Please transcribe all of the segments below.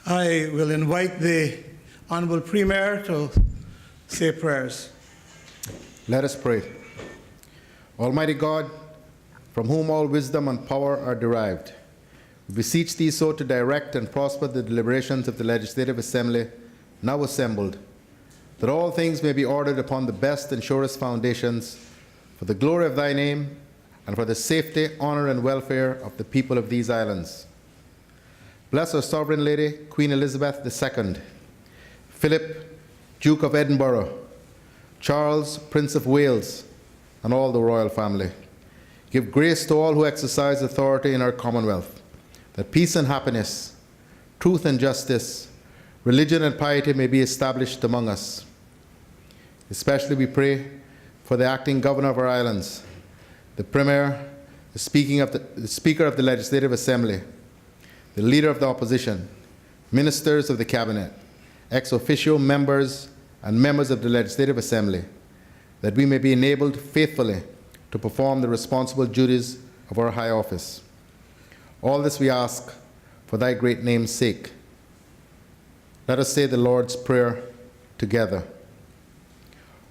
I will invite the Honorable Premier to say prayers. Let us pray. Almighty God, from whom all wisdom and power are derived, we beseech thee so to direct and prosper the deliberations of the Legislative Assembly now assembled, that all things may be ordered upon the best and surest foundations, for the glory of thy name and for the safety, honor, and welfare of the people of these islands. Bless our Sovereign Lady, Queen Elizabeth II, Philip, Duke of Edinburgh, Charles, Prince of Wales, and all the royal family. Give grace to all who exercise authority in our Commonwealth, that peace and happiness, truth and justice, religion and piety may be established among us. Especially we pray for the acting governor of our islands, the Premier, the Speaker of the Legislative Assembly, the Leader of the Opposition, Ministers of the Cabinet, ex officio members and members of the Legislative Assembly, that we may be enabled faithfully to perform the responsible duties of our high office. All this we ask for thy great name's sake. Let us say the Lord's Prayer together.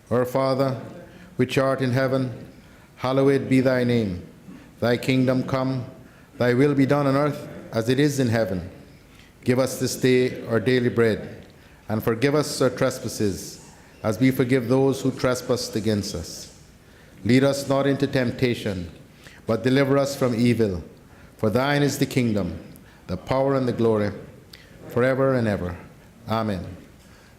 Our Father, which art in heaven, hallowed be thy name. Thy kingdom come, thy will be done on earth as it is in heaven. Give us this day our daily bread, and forgive us our trespasses, as we forgive those who trespass against us. Lead us not into temptation, but deliver us from evil. For thine is the kingdom, the power, and the glory, forever and ever. Amen.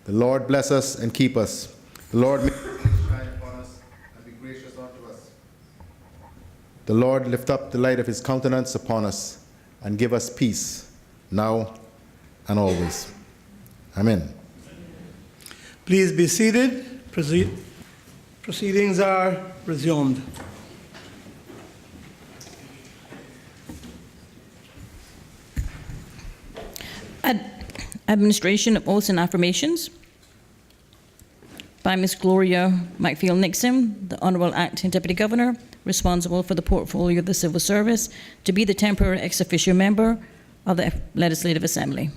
The Lord bless us and keep us. The Lord make his face shine upon us and be gracious unto us. The Lord lift up the light of his countenance upon us and give us peace, now and always. Amen. Please be seated. Proceedings are resumed. Administration of oaths and affirmations by Ms. Gloria McFeel-Nixon, the Honourable Acting Deputy Governor, responsible for the portfolio of the Civil Service, to be the temporary ex officio member of the Legislative Assembly.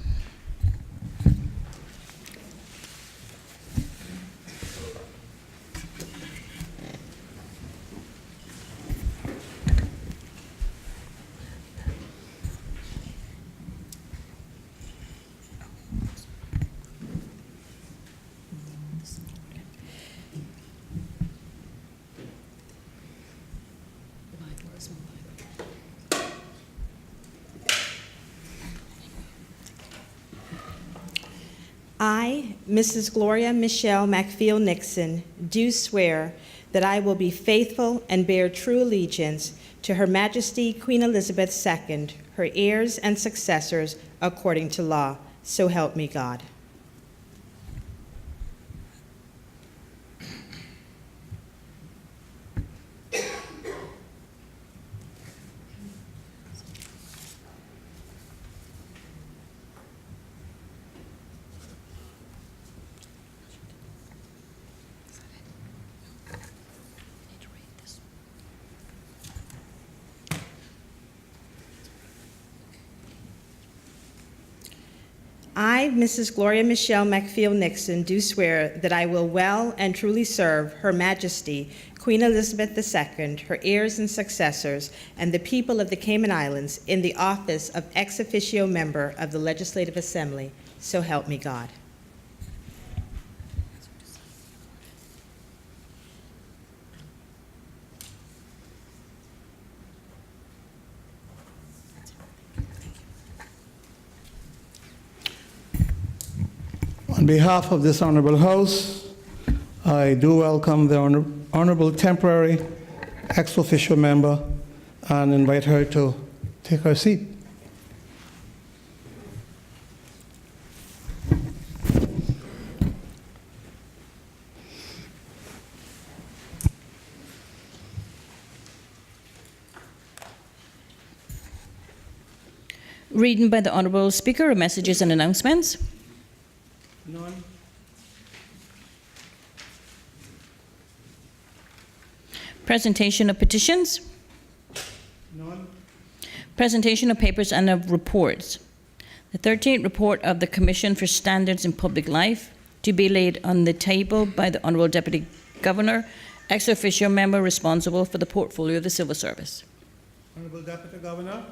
I, Mrs. Gloria Michelle McFeel-Nixon, do swear that I will be faithful and bear true allegiance to Her Majesty Queen Elizabeth II, her heirs and successors, according to law. So help me God. I, Mrs. Gloria Michelle McFeel-Nixon, do swear that I will well and truly serve Her Majesty Queen Elizabeth II, her heirs and successors, and the people of the Cayman Islands in the office of ex officio member of the Legislative Assembly. So help me God. On behalf of this Honorable House, I do welcome the Honorable Temporary ex officio member and invite her to take her seat. Reading by the Honourable Speaker of Messages and Announcements. None. Presentation of petitions. None. Presentation of papers and of reports. The 13th report of the Commission for Standards in Public Life to be laid on the table by the Honourable Deputy Governor, ex officio member responsible for the portfolio of the Civil Service. Honorable Deputy Governor.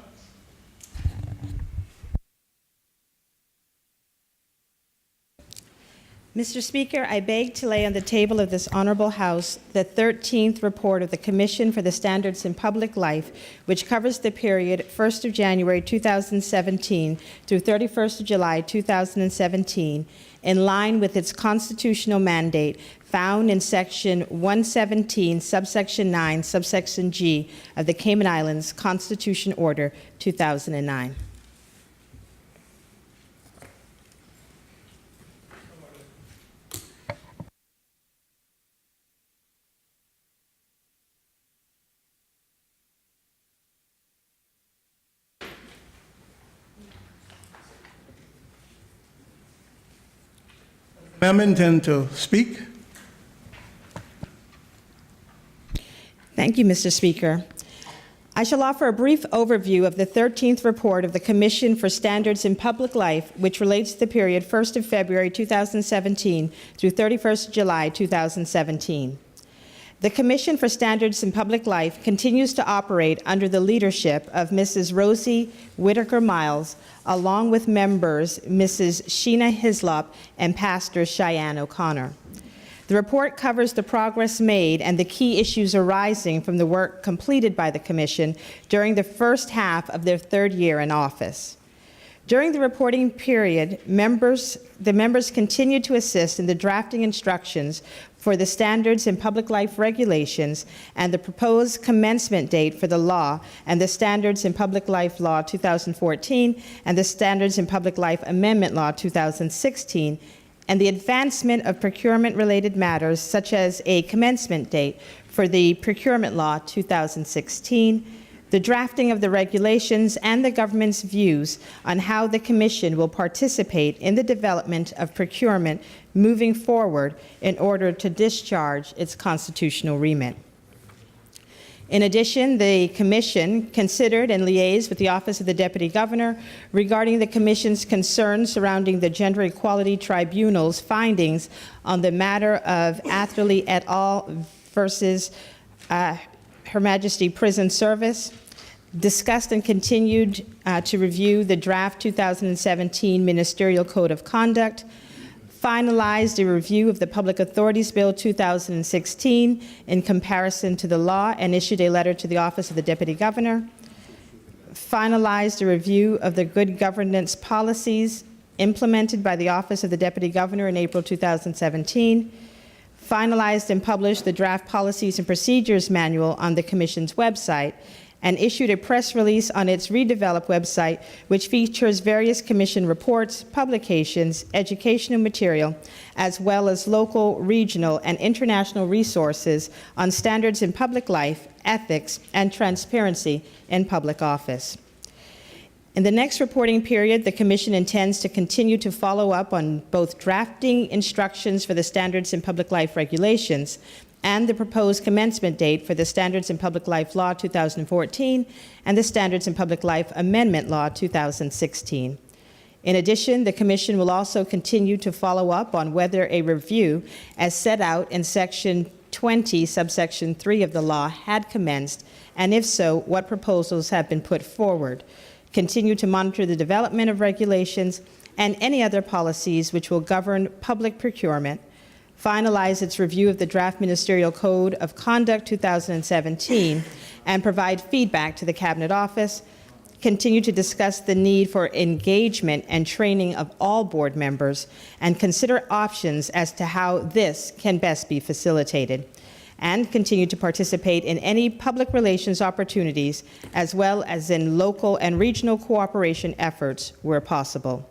Mr. Speaker, I beg to lay on the table of this honorable House the 13th report of the Commission for the Standards in Public Life, which covers the period 1st of January 2017 through 31st of July 2017, in line with its constitutional mandate found in Section 117, subsection 9, subsection G of the Cayman Islands Constitution Order 2009. Member intend to speak? Thank you, Mr. Speaker. I shall offer a brief overview of the 13th report of the Commission for Standards in Public Life, which relates to the period 1st of February 2017 through 31st of July 2017. The Commission for Standards in Public Life continues to operate under the leadership of Mrs. Rosie Whitaker Miles, along with members Mrs. Sheena Hislop and Pastor Cheyenne O'Connor. The report covers the progress made and the key issues arising from the work completed by the Commission during the first half of their third year in office. During the reporting period, the members continued to assist in the drafting instructions for the Standards in Public Life regulations and the proposed commencement date for the law and the Standards in Public Life Law 2014 and the Standards in Public Life Amendment Law 2016, and the advancement of procurement-related matters such as a commencement date for the Procurement Law 2016, the drafting of the regulations, and the government's views on how the Commission will participate in the development of procurement moving forward in order to discharge its constitutional remit. In addition, the Commission considered and liaised with the Office of the Deputy Governor regarding the Commission's concerns surrounding the Gender Equality Tribunal's findings on the matter of Atherley et al. Versus Her Majesty Prison Service, discussed and continued to review the draft 2017 Ministerial Code of Conduct, finalized a review of the Public Authorities Bill 2016 in comparison to the law and issued a letter to the Office of the Deputy Governor, finalized a review of the good governance policies implemented by the Office of the Deputy Governor in April 2017, finalized and published the draft Policies and Procedures Manual on the Commission's website, and issued a press release on its redeveloped website, which features various Commission reports, publications, educational material, as well as local, regional, and international resources on standards in public life, ethics, and transparency in public office. In the next reporting period, the Commission intends to continue to follow up on both drafting instructions for the Standards in Public Life regulations and the proposed commencement date for the Standards in Public Life Law 2014 and the Standards in Public Life Amendment Law 2016. In addition, the Commission will also continue to follow up on whether a review, as set out in Section 20, subsection 3 of the law, had commenced, and if so, what proposals have been put forward. Continue to monitor the development of regulations and any other policies which will govern public procurement, finalize its review of the draft Ministerial Code of Conduct 2017, and provide feedback to the Cabinet Office, continue to discuss the need for engagement and training of all board members, and consider options as to how this can best be facilitated, and continue to participate in any public relations opportunities, as well as in local and regional cooperation efforts where possible.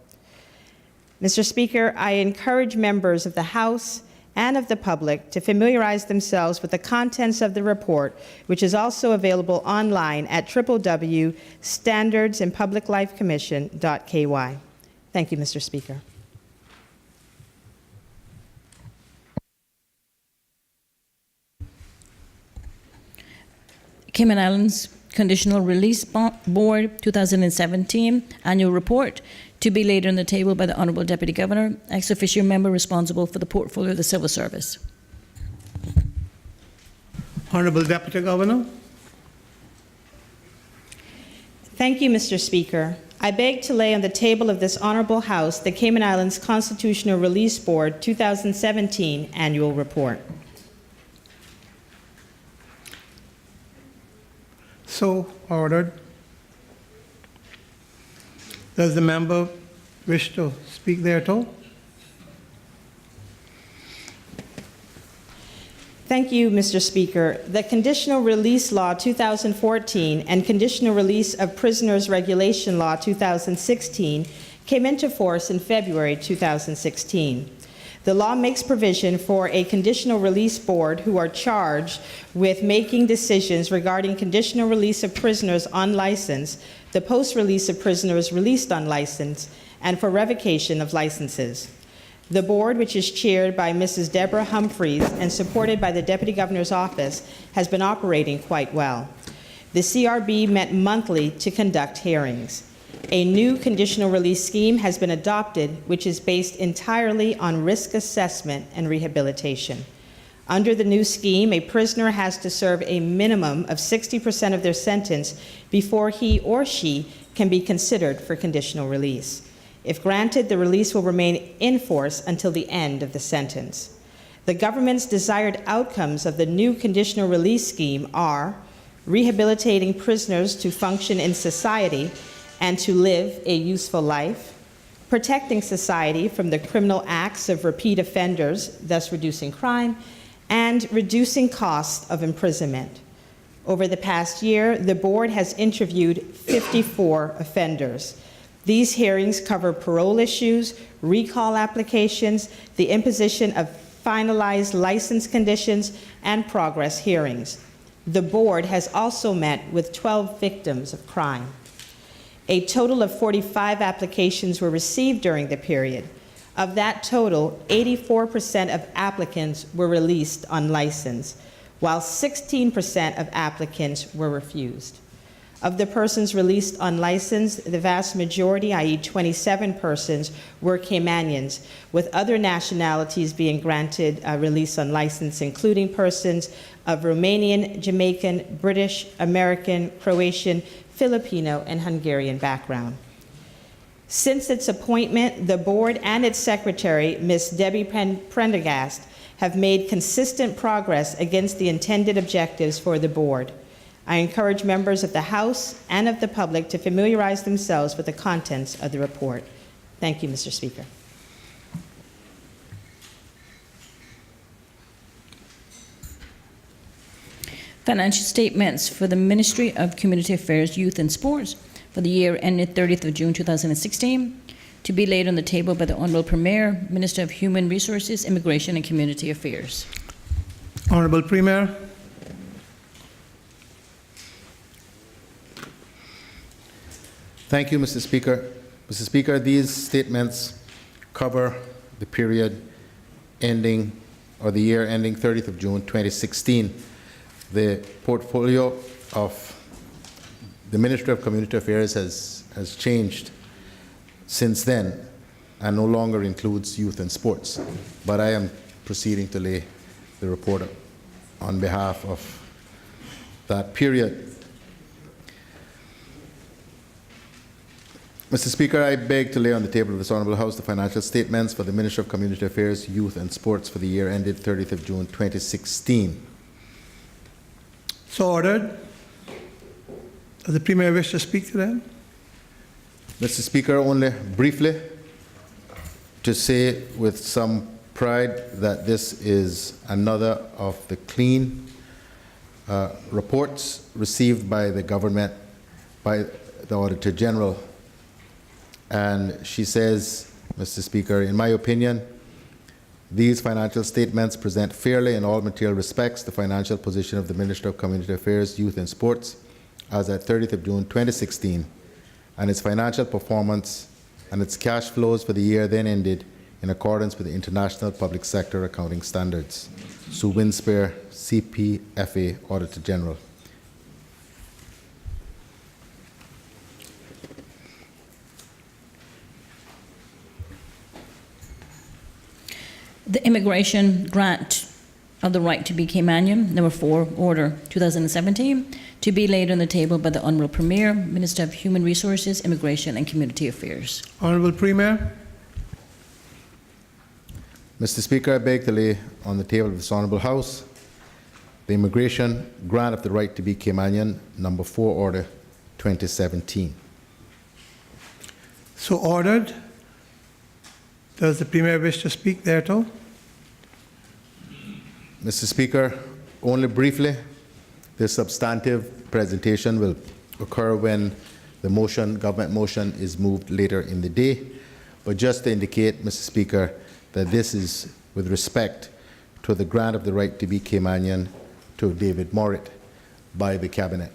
Mr. Speaker, I encourage members of the House and of the public to familiarize themselves with the contents of the report, which is also available online at www.standardsinpubliclifecommission.ky. Thank you, Mr. Speaker. Cayman Islands Conditional Release Board 2017 Annual Report, to be laid on the table by the Honorable Deputy Governor, ex officio member responsible for the portfolio of the Civil Service. Honorable Deputy Governor. Thank you, Mr. Speaker. I beg to lay on the table of this honorable House the Cayman Islands Constitutional Release Board 2017 Annual Report. So ordered. Does the member wish to speak thereto? Thank you, Mr. Speaker. The Conditional Release Law 2014 and Conditional Release of Prisoners Regulation Law 2016 came into force in February 2016. The law makes provision for a conditional release board who are charged with making decisions regarding conditional release of prisoners on license, the post-release of prisoners released on license, and for revocation of licenses. The board, which is chaired by Mrs. Deborah Humphreys and supported by the Deputy Governor's Office, has been operating quite well. The CRB met monthly to conduct hearings. A new conditional release scheme has been adopted, which is based entirely on risk assessment and rehabilitation. Under the new scheme, a prisoner has to serve a minimum of 60% of their sentence before he or she can be considered for conditional release. If granted, the release will remain in force until the end of the sentence. The government's desired outcomes of the new conditional release scheme are rehabilitating prisoners to function in society and to live a useful life, protecting society from the criminal acts of repeat offenders, thus reducing crime, and reducing costs of imprisonment. Over the past year, the board has interviewed 54 offenders. These hearings cover parole issues, recall applications, the imposition of finalized license conditions, and progress hearings. The board has also met with 12 victims of crime. A total of 45 applications were received during the period. Of that total, 84% of applicants were released on license, while 16% of applicants were refused. Of the persons released on license, the vast majority, i.e. 27 persons, were Caymanians, with other nationalities being granted release on license, including persons of Romanian, Jamaican, British, American, Croatian, Filipino, and Hungarian background. Since its appointment, the board and its secretary, Ms. Debbie Prendergast, have made consistent progress against the intended objectives for the board. I encourage members of the House and of the public to familiarize themselves with the contents of the report. Thank you, Mr. Speaker. Financial statements for the Ministry of Community Affairs, Youth and Sports for the year ended 30th of June 2016, to be laid on the table by the Honorable Premier, Minister of Human Resources, Immigration and Community Affairs. Honorable Premier. Thank you, Mr. Speaker. Mr. Speaker, these statements cover the period ending, or the year ending 30th of June 2016. The portfolio of the Ministry of Community Affairs has changed since then and no longer includes youth and sports. But I am proceeding to lay the report on behalf of that period. Mr. Speaker, I beg to lay on the table of this Honourable House the financial statements for the Ministry of Community Affairs, Youth and Sports for the year ended 30th of June 2016. So ordered. Does the Premier wish to speak to them? Mr. Speaker, only briefly to say with some pride that this is another of the clean reports received by the government, by the Auditor General. And she says, Mr. Speaker, in my opinion, these financial statements present fairly in all material respects the financial position of the Ministry of Community Affairs, Youth and Sports as at 30th of June 2016, and its financial performance and its cash flows for the year then ended in accordance with the International Public Sector Accounting Standards. Sue Winspear, CPFA Auditor General. The immigration grant of the right to be Caymanian, number 4, order 2017, to be laid on the table by the Honourable Premier, Minister of Human Resources, Immigration and Community Affairs. Honourable Premier. Mr. Speaker, I beg to lay on the table of this Honourable House the immigration grant of the right to be Caymanian, number 4, order 2017. So ordered. Does the Premier wish to speak thereto? Mr. Speaker, only briefly, this substantive presentation will occur when the motion, government motion, is moved later in the day. But just to indicate, Mr. Speaker, that this is with respect to the grant of the right to be Caymanian to David Morritt by the Cabinet.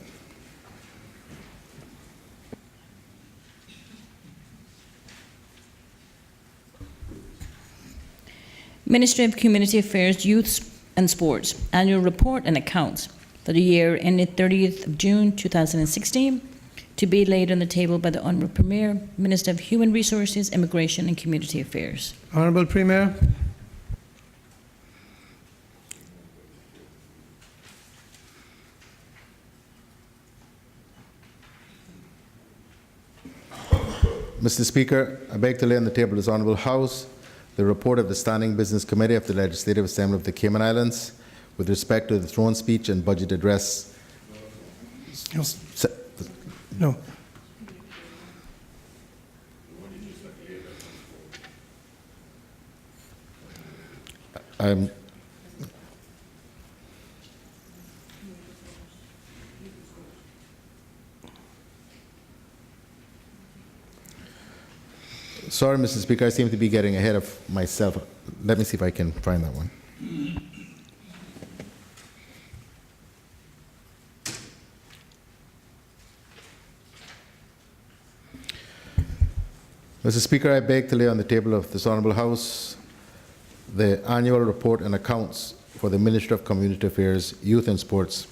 Ministry of Community Affairs, Youth and Sports, annual report and accounts for the year ended 30th of June 2016, to be laid on the table by the Honourable Premier, Minister of Human Resources, Immigration and Community Affairs. Honourable Premier. Mr. Speaker, I beg to lay on the table of this Honourable House the report of the Standing Business Committee of the Legislative Assembly of the Cayman Islands with respect to the throne speech and budget address. No. No. Sorry, Mr. Speaker, I seem to be getting ahead of myself. Let me see if I can find that one. Mr. Speaker, I beg to lay on the table of this Honourable House the annual report and accounts for the Ministry of Community Affairs, Youth and Sports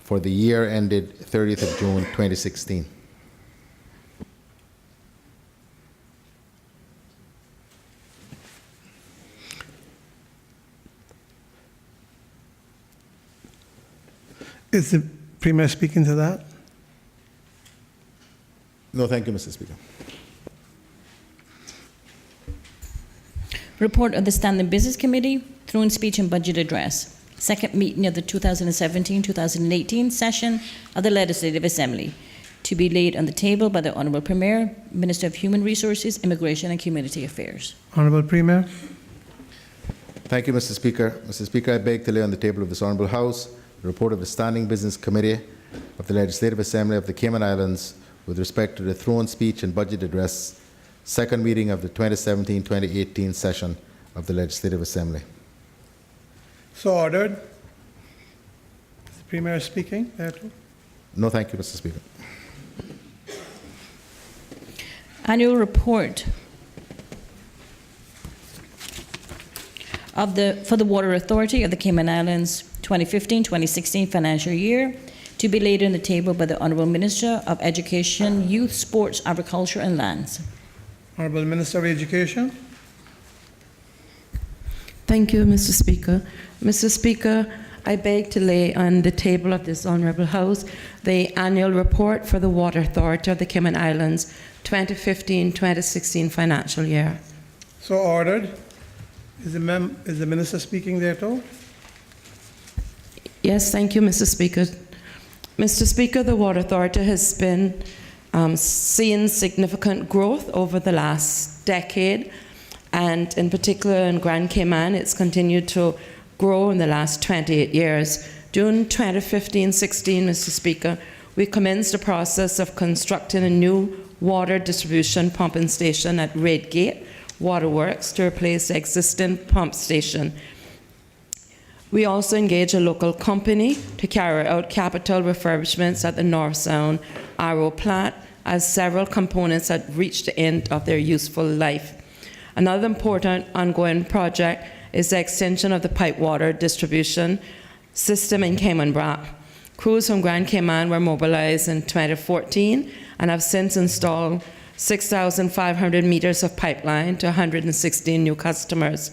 for the year ended 30th of June 2016. Is the Premier speaking to that? No, thank you, Mr. Speaker. Report of the Standing Business Committee, throne speech and budget address. Second meeting of the 2017-2018 session of the Legislative Assembly, to be laid on the table by the Honourable Premier, Minister of Human Resources, Immigration and Community Affairs. Honourable Premier. Thank you, Mr. Speaker. Mr. Speaker, I beg to lay on the table of this Honourable House the report of the Standing Business Committee of the Legislative Assembly of the Cayman Islands with respect to the throne speech and budget address, second meeting of the 2017-2018 session of the Legislative Assembly. So ordered. Is the Premier speaking thereto? No, thank you, Mr. Speaker. Annual report for the Water Authority of the Cayman Islands 2015-2016 financial year, to be laid on the table by the Honourable Minister of Education, Youth, Sports, Agriculture and Lands. Honourable Minister of Education. Thank you, Mr. Speaker. Mr. Speaker, I beg to lay on the table of this Honourable House the annual report for the Water Authority of the Cayman Islands 2015-2016 financial year. So ordered. Is the Minister speaking thereto? Yes, thank you, Mr. Speaker. Mr. Speaker, the Water Authority has been seeing significant growth over the last decade, and in particular in Grand Cayman, it's continued to grow in the last 28 years. During 2015-16, Mr. Speaker, we commenced the process of constructing a new water distribution pumping station at Redgate Waterworks to replace the existing pump station. We also engaged a local company to carry out capital refurbishments at the North Sound RO plant, as several components had reached the end of their useful life. Another important ongoing project is the extension of the pipe water distribution system in Cayman Brac. Crews from Grand Cayman were mobilized in 2014 and have since installed 6,500 meters of pipeline to 116 new customers.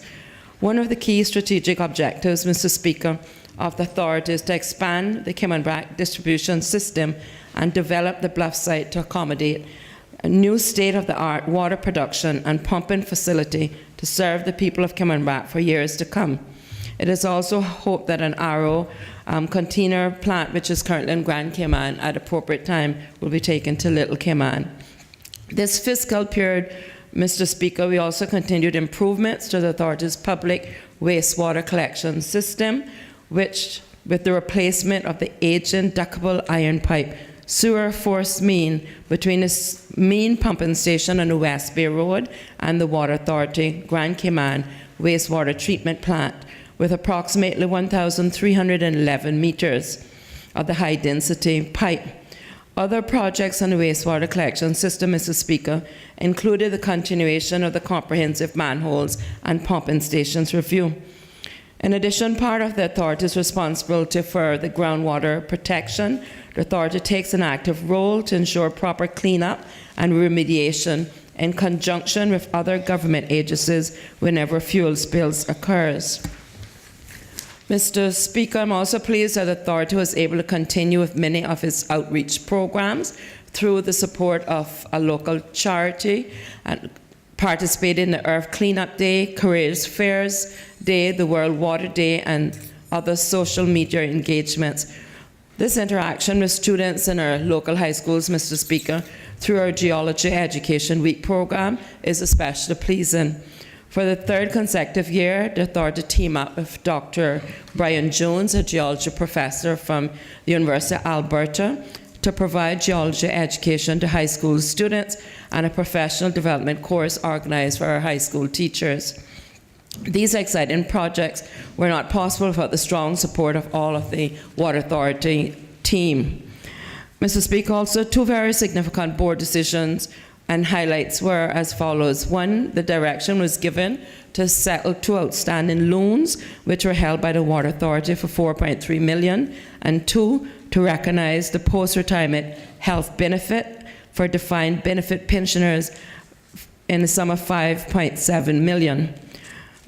One of the key strategic objectives, Mr. Speaker, of the authority is to expand the Cayman Brac distribution system and develop the Bluff site to accommodate a new state-of-the-art water production and pumping facility to serve the people of Cayman Brac for years to come. It is also hoped that an RO container plant, which is currently in Grand Cayman, at appropriate time will be taken to Little Cayman. This fiscal period, Mr. Speaker, we also continued improvements to the authority's public wastewater collection system, which, with the replacement of the aging ductable iron pipe sewer force main between the main pumping station on the West Bay Road and the Water Authority Grand Cayman wastewater treatment plant, with approximately 1,311 meters of the high-density pipe. Other projects on the wastewater collection system, Mr. Speaker, included the continuation of the comprehensive manholes and pumping stations review. In addition, part of the authority's responsibility for the groundwater protection, the authority takes an active role to ensure proper cleanup and remediation in conjunction with other government agencies whenever fuel spills occurs. Mr. Speaker, I'm also pleased that the authority was able to continue with many of its outreach programs through the support of a local charity and participated in the Earth Cleanup Day, Careers Fairs Day, the World Water Day, and other social media engagements. This interaction with students in our local high schools, Mr. Speaker, through our Geology Education Week program is especially pleasing. For the third consecutive year, the authority teamed up with Dr. Brian Jones, a geology professor from the University of Alberta, to provide geology education to high school students and a professional development course organized for our high school teachers. These exciting projects were not possible without the strong support of all of the Water Authority team. Mr. Speaker, also two very significant board decisions and highlights were as follows. One, the direction was given to settle two outstanding loans which were held by the Water Authority for $4.3 million, and two, to recognize the post-retirement health benefit for defined benefit pensioners in the sum of $5.7 million.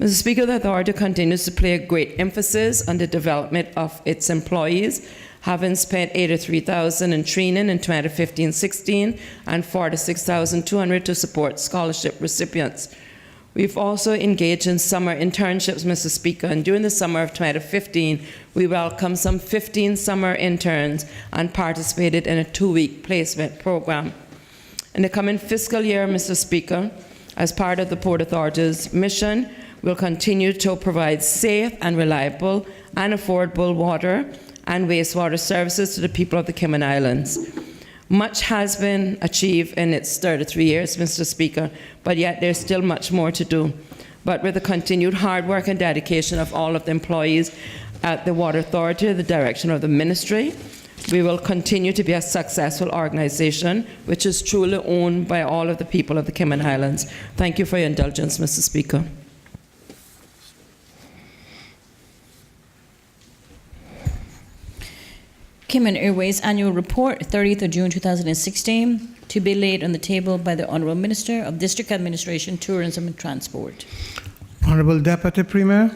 Mr. Speaker, the authority continues to place a great emphasis on the development of its employees, having spent $83,000 in training in 2015-16 and $46,200 to support scholarship recipients. We've also engaged in summer internships, Mr. Speaker, and during the summer of 2015, we welcomed some 15 summer interns and participated in a 2-week placement program. In the coming fiscal year, Mr. Speaker, as part of the Port Authority's mission, we'll continue to provide safe and reliable and affordable water and wastewater services to the people of the Cayman Islands. Much has been achieved in its 33 years, Mr. Speaker, but yet there's still much more to do. But with the continued hard work and dedication of all of the employees at the Water Authority, the direction of the ministry, we will continue to be a successful organization which is truly owned by all of the people of the Cayman Islands. Thank you for your indulgence, Mr. Speaker. Cayman Airways Annual Report, 30th of June 2016, to be laid on the table by the Honourable Minister of District Administration, Tourism and Transport. Honourable Deputy Premier.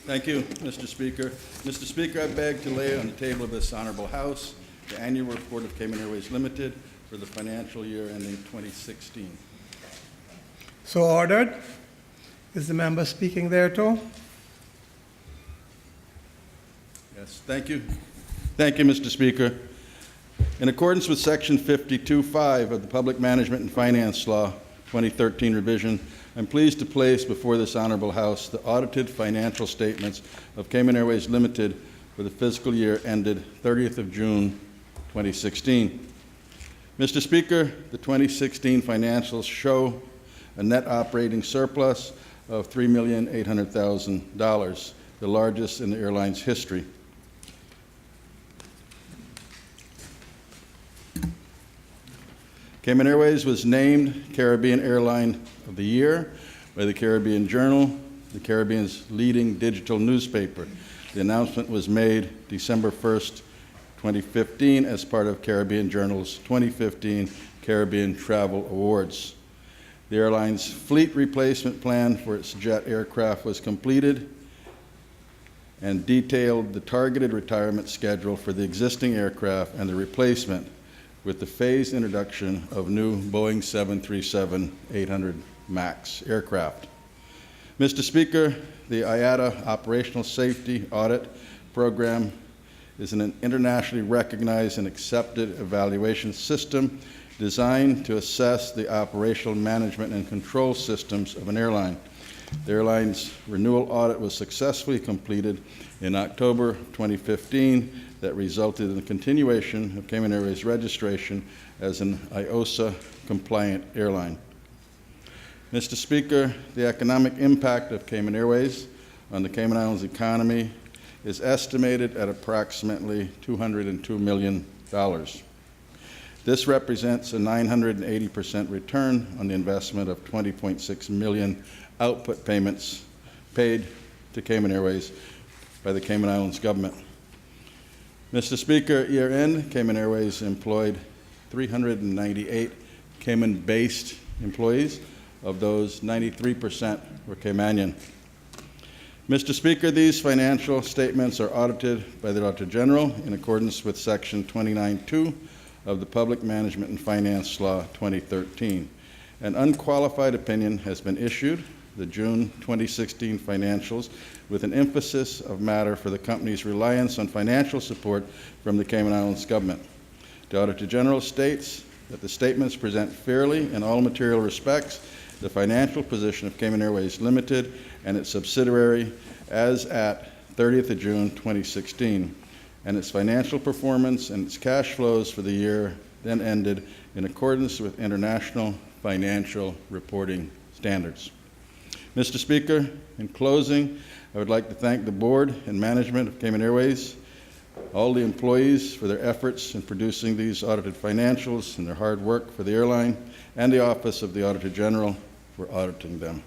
Thank you, Mr. Speaker. Mr. Speaker, I beg to lay on the table of this Honourable House the Annual Report of Cayman Airways Limited for the financial year ending 2016. So ordered. Is the member speaking there too? Yes, thank you. Thank you, Mr. Speaker. In accordance with Section 52.5 of the Public Management and Finance Law 2013 revision, I'm pleased to place before this Honourable House the audited financial statements of Cayman Airways Limited for the fiscal year ended 30th of June 2016. Mr. Speaker, the 2016 financials show a net operating surplus of $3,800,000, the largest in the airline's history. Cayman Airways was named Caribbean Airline of the Year by the Caribbean Journal, the Caribbean's leading digital newspaper. The announcement was made December 1st, 2015 as part of Caribbean Journal's 2015 Caribbean Travel Awards. The airline's fleet replacement plan for its jet aircraft was completed and detailed the targeted retirement schedule for the existing aircraft and the replacement with the phased introduction of new Boeing 737-800 MAX aircraft. Mr. Speaker, the IATA Operational Safety Audit Program is an internationally recognized and accepted evaluation system designed to assess the operational management and control systems of an airline. The airline's renewal audit was successfully completed in October 2015 that resulted in the continuation of Cayman Airways registration as an IOSA-compliant airline. Mr. Speaker, the economic impact of Cayman Airways on the Cayman Islands economy is estimated at approximately $202 million. This represents a 980% return on the investment of $20.6 million output payments paid to Cayman Airways by the Cayman Islands government. Mr. Speaker, year-end, Cayman Airways employed 398 Cayman-based employees. Of those, 93% were Caymanian. Mr. Speaker, these financial statements are audited by the Auditor General in accordance with Section 29(2) of the Public Management and Finance Law 2013. An unqualified opinion has been issued, the June 2016 financials, with an emphasis of matter for the company's reliance on financial support from the Cayman Islands government. The Auditor General states that the statements present fairly in all material respects the financial position of Cayman Airways Limited and its subsidiary as at 30th of June 2016, and its financial performance and its cash flows for the year then ended in accordance with international financial reporting standards. Mr. Speaker, in closing, I would like to thank the board and management of Cayman Airways, all the employees for their efforts in producing these audited financials and their hard work for the airline, and the Office of the Auditor General for auditing them.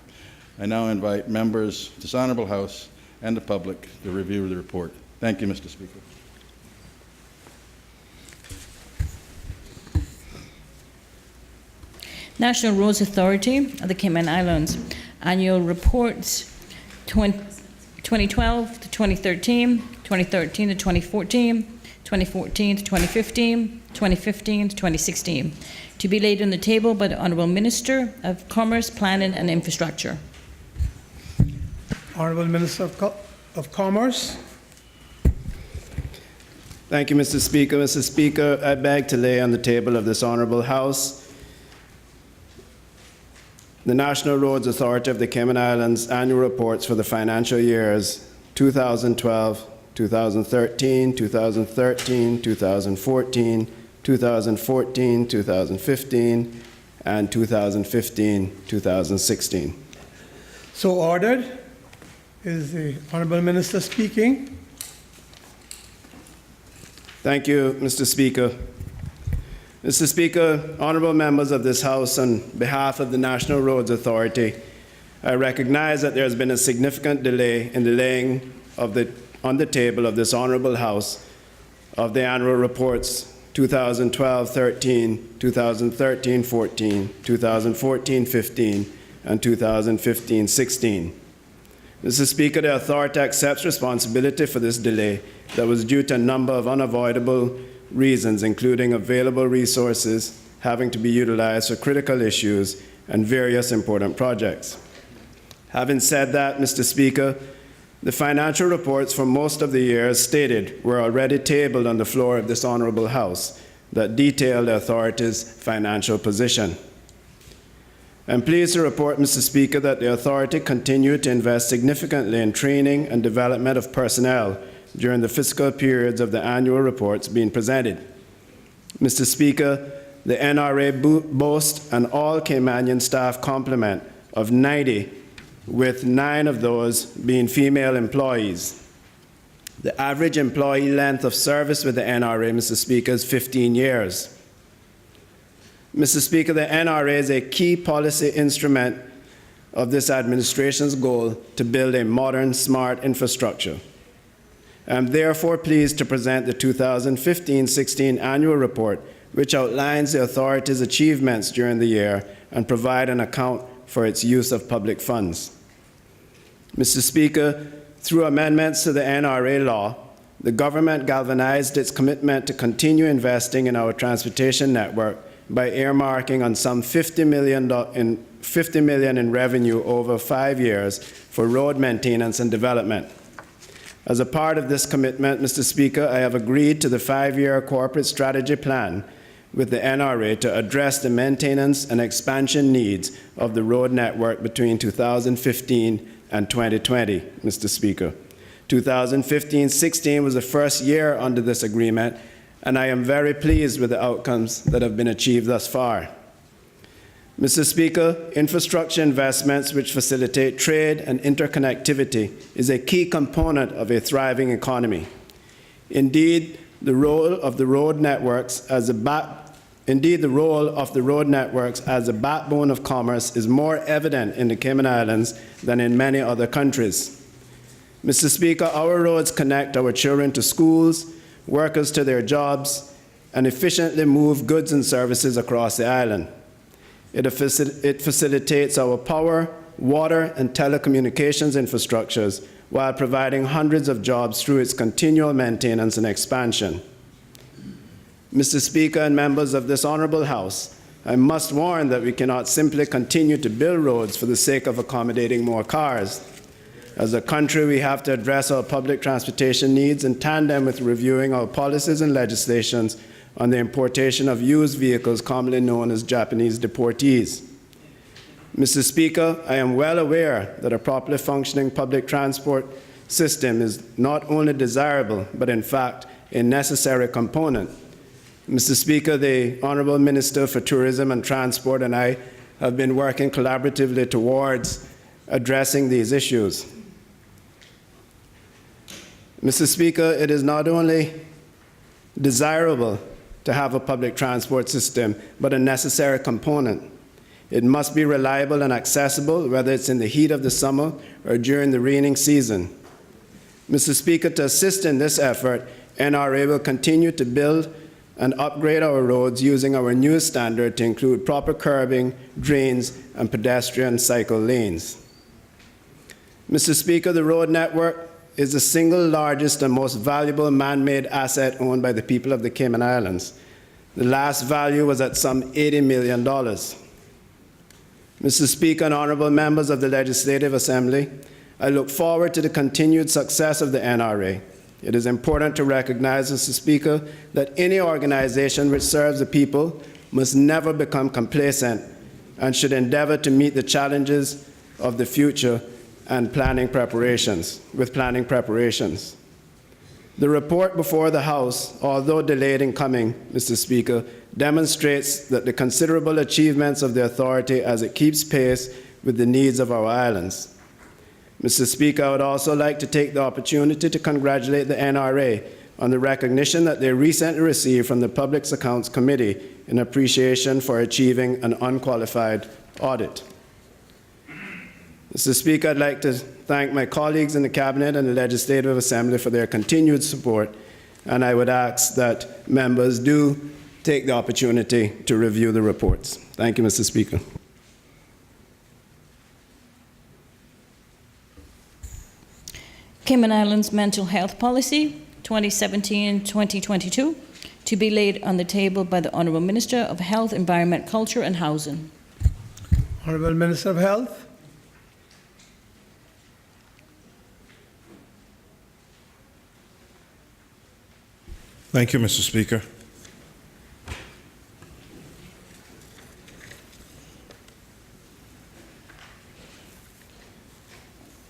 I now invite members of this Honorable House and the public to review the report. Thank you, Mr. Speaker. National Roads Authority of the Cayman Islands, Annual Reports 2012 to 2013, 2013 to 2014, 2014 to 2015, 2015 to 2016. To be laid on the table by the Honourable Minister of Commerce, Planning and Infrastructure. Honorable Minister of Commerce. Thank you, Mr. Speaker. Mr. Speaker, I beg to lay on the table of this Honorable House the National Roads Authority of the Cayman Islands annual reports for the financial years 2012, 2013, 2013, 2014, 2014, 2015, and 2015, 2016. So ordered. Is the Honorable Minister speaking? Thank you, Mr. Speaker. Mr. Speaker, honorable members of this House, on behalf of the National Roads Authority, I recognize that there has been a significant delay in the laying on the table of this honorable House of the annual reports 2012-13, 2013-14, 2014-15, and 2015-16. Mr. Speaker, the authority accepts responsibility for this delay that was due to a number of unavoidable reasons, including available resources having to be utilized for critical issues and various important projects. Having said that, Mr. Speaker, the financial reports for most of the years stated were already tabled on the floor of this honorable House that detail the authority's financial position. I'm pleased to report, Mr. Speaker, that the authority continued to invest significantly in training and development of personnel during the fiscal periods of the annual reports being presented. Mr. Speaker, the NRA boasts an all-Caymanian staff complement of 90, with 9 of those being female employees. The average employee length of service with the NRA, Mr. Speaker, is 15 years. Mr. Speaker, the NRA is a key policy instrument of this administration's goal to build a modern, smart infrastructure. I'm therefore pleased to present the 2015-16 annual report which outlines the authority's achievements during the year and provide an account for its use of public funds. Mr. Speaker, through amendments to the NRA law, the government galvanized its commitment to continue investing in our transportation network by earmarking on some $50 million in revenue over 5 years for road maintenance and development. As a part of this commitment, Mr. Speaker, I have agreed to the 5-year corporate strategy plan with the NRA to address the maintenance and expansion needs of the road network between 2015 and 2020, Mr. Speaker. 2015-16 was the first year under this agreement, and I am very pleased with the outcomes that have been achieved thus far. Mr. Speaker, infrastructure investments which facilitate trade and interconnectivity is a key component of a thriving economy. Indeed, the role of the road networks as the backbone of commerce is more evident in the Cayman Islands than in many other countries. Mr. Speaker, our roads connect our children to schools, workers to their jobs, and efficiently move goods and services across the island. It facilitates our power, water, and telecommunications infrastructures while providing hundreds of jobs through its continual maintenance and expansion. Mr. Speaker and members of this honorable House, I must warn that we cannot simply continue to build roads for the sake of accommodating more cars. As a country, we have to address our public transportation needs in tandem with reviewing our policies and legislations on the importation of used vehicles commonly known as Japanese deportees. Mr. Speaker, I am well aware that a properly functioning public transport system is not only desirable, but in fact, a necessary component. Mr. Speaker, the Honorable Minister for Tourism and Transport and I have been working collaboratively towards addressing these issues. Mr. Speaker, it is not only desirable to have a public transport system, but a necessary component. It must be reliable and accessible, whether it's in the heat of the summer or during the raining season. Mr. Speaker, to assist in this effort, NRA will continue to build and upgrade our roads using our new standard to include proper curbing, drains, and pedestrian cycle lanes. Mr. Speaker, the road network is the single largest and most valuable man-made asset owned by the people of the Cayman Islands. The last value was at some $80 million. Mr. Speaker and honorable members of the Legislative Assembly, I look forward to the continued success of the NRA. It is important to recognize, Mr. Speaker, that any organization which serves the people must never become complacent and should endeavor to meet the challenges of the future and planning preparations. The report before the House, although delayed in coming, Mr. Speaker, demonstrates that the considerable achievements of the authority as it keeps pace with the needs of our islands. Mr. Speaker, I would also like to take the opportunity to congratulate the NRA on the recognition that they recently received from the Public Accounts Committee in appreciation for achieving an unqualified audit. Mr. Speaker, I'd like to thank my colleagues in the Cabinet and the Legislative Assembly for their continued support, and I would ask that members do take the opportunity to review the reports. Thank you, Mr. Speaker. Cayman Islands Mental Health Policy 2017-2022 to be laid on the table by the Honourable Minister of Health, Environment, Culture and Housing. Honourable Minister of Health. Thank you, Mr. Speaker.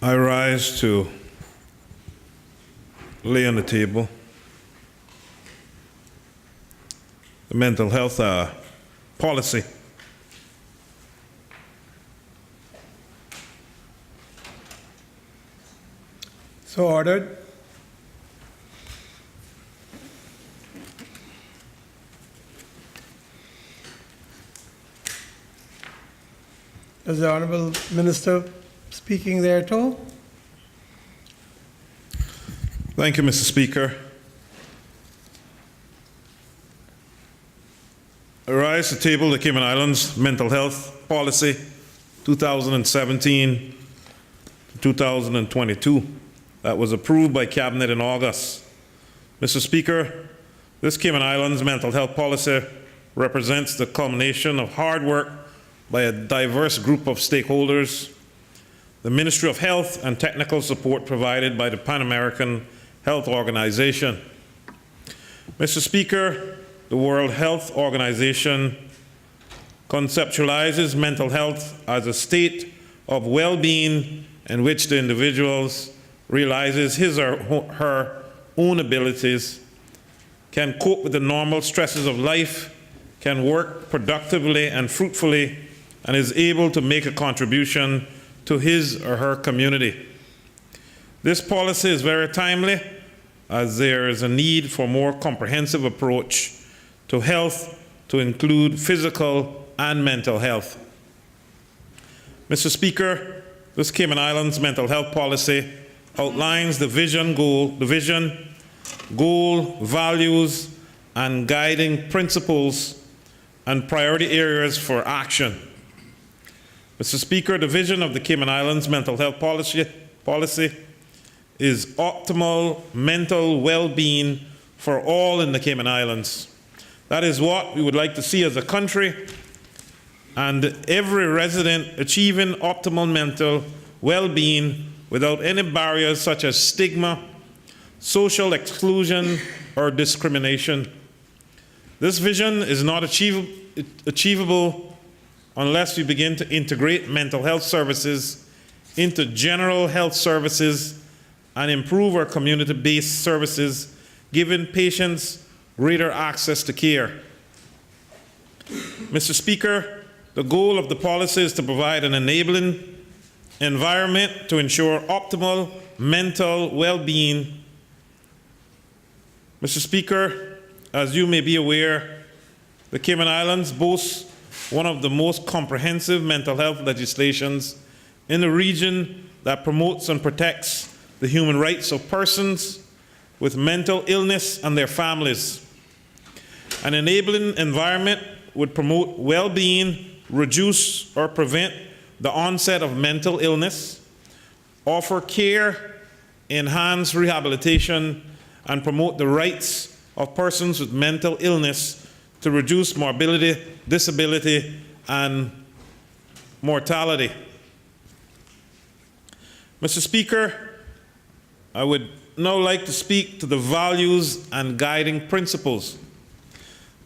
I rise to lay on the table the mental health policy. So ordered. Is the Honourable Minister speaking there too? Thank you, Mr. Speaker. rise to table the Cayman Islands Mental Health Policy 2017 to 2022 that was approved by Cabinet in August. Mr. Speaker, this Cayman Islands Mental Health Policy represents the culmination of hard work by a diverse group of stakeholders, the Ministry of Health, and technical support provided by the Pan American Health Organization. Mr. Speaker, the World Health Organization conceptualizes mental health as a state of well-being in which the individual realizes his or her own abilities, can cope with the normal stresses of life, can work productively and fruitfully, and is able to make a contribution to his or her community. This policy is very timely, as there is a need for a more comprehensive approach to health to include physical and mental health. Mr. Speaker, this Cayman Islands mental health policy outlines the vision, goal, values, and guiding principles and priority areas for action. Mr. Speaker, the vision of the Cayman Islands mental health policy is optimal mental well-being for all in the Cayman Islands. That is what we would like to see as a country, and every resident achieving optimal mental well-being without any barriers such as stigma, social exclusion, or discrimination. This vision is not achievable unless we begin to integrate mental health services into general health services and improve our community-based services, giving patients greater access to care. Mr. Speaker, the goal of the policy is to provide an enabling environment to ensure optimal mental well-being. Mr. Speaker, as you may be aware, the Cayman Islands boasts one of the most comprehensive mental health legislations in the region that promotes and protects the human rights of persons with mental illness and their families. An enabling environment would promote well-being, reduce or prevent the onset of mental illness, offer care, enhance rehabilitation, and promote the rights of persons with mental illness to reduce morbidity, disability, and mortality. Mr. Speaker, I would now like to speak to the values and guiding principles.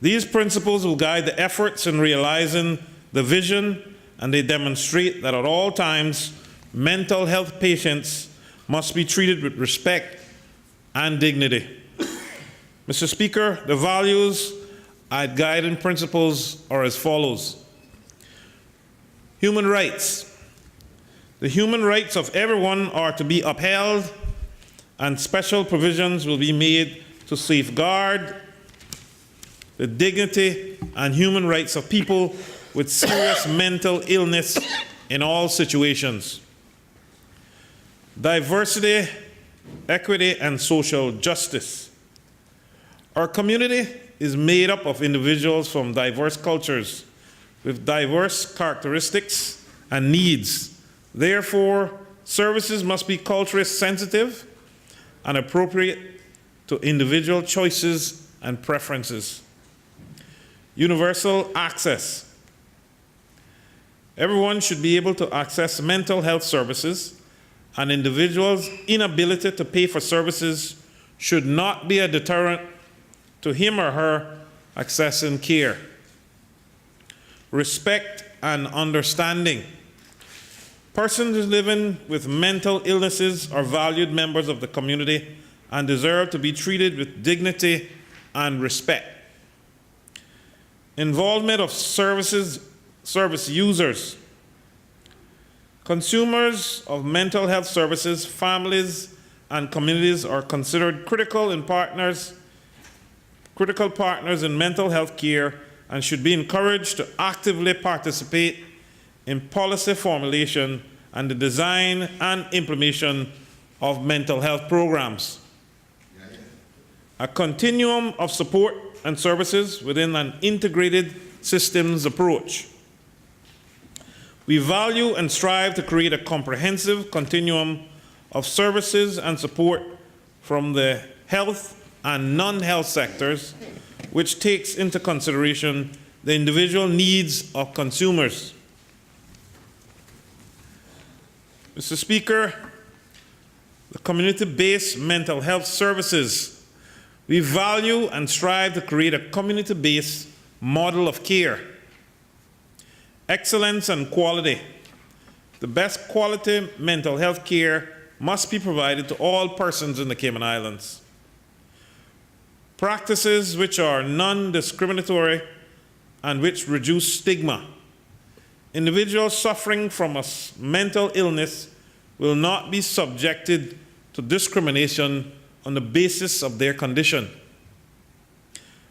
These principles will guide the efforts in realizing the vision, and they demonstrate that at all times, mental health patients must be treated with respect and dignity. Mr. Speaker, the values and guiding principles are as follows. Human rights. The human rights of everyone are to be upheld, and special provisions will be made to safeguard the dignity and human rights of people with serious mental illness in all situations. Diversity, equity, and social justice. Our community is made up of individuals from diverse cultures with diverse characteristics and needs. Therefore, services must be culturally sensitive and appropriate to individual choices and preferences. Universal access. Everyone should be able to access mental health services, and individuals' inability to pay for services should not be a deterrent to him or her accessing care. Respect and understanding. Persons living with mental illnesses are valued members of the community and deserve to be treated with dignity and respect. Involvement of service users. Consumers of mental health services, families, and communities are considered critical partners in mental health care and should be encouraged to actively participate in policy formulation and the design and implementation of mental health programs. A continuum of support and services within an integrated systems approach. We value and strive to create a comprehensive continuum of services and support from the health and non-health sectors, which takes into consideration the individual needs of consumers. Mr. Speaker, the community-based mental health services. We value and strive to create a community-based model of care. Excellence and quality. The best quality mental health care must be provided to all persons in the Cayman Islands. Practices which are non-discriminatory and which reduce stigma. Individuals suffering from a mental illness will not be subjected to discrimination on the basis of their condition.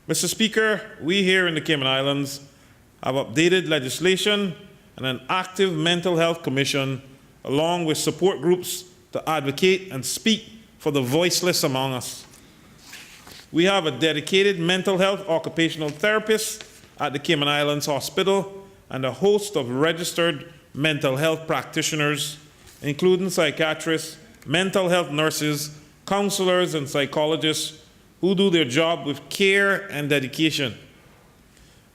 Mr. Speaker, we here in the Cayman Islands have updated legislation and an active mental health commission, along with support groups to advocate and speak for the voiceless among us. We have a dedicated mental health occupational therapist at the Cayman Islands Hospital and a host of registered mental health practitioners, including psychiatrists, mental health nurses, counselors, and psychologists who do their job with care and dedication.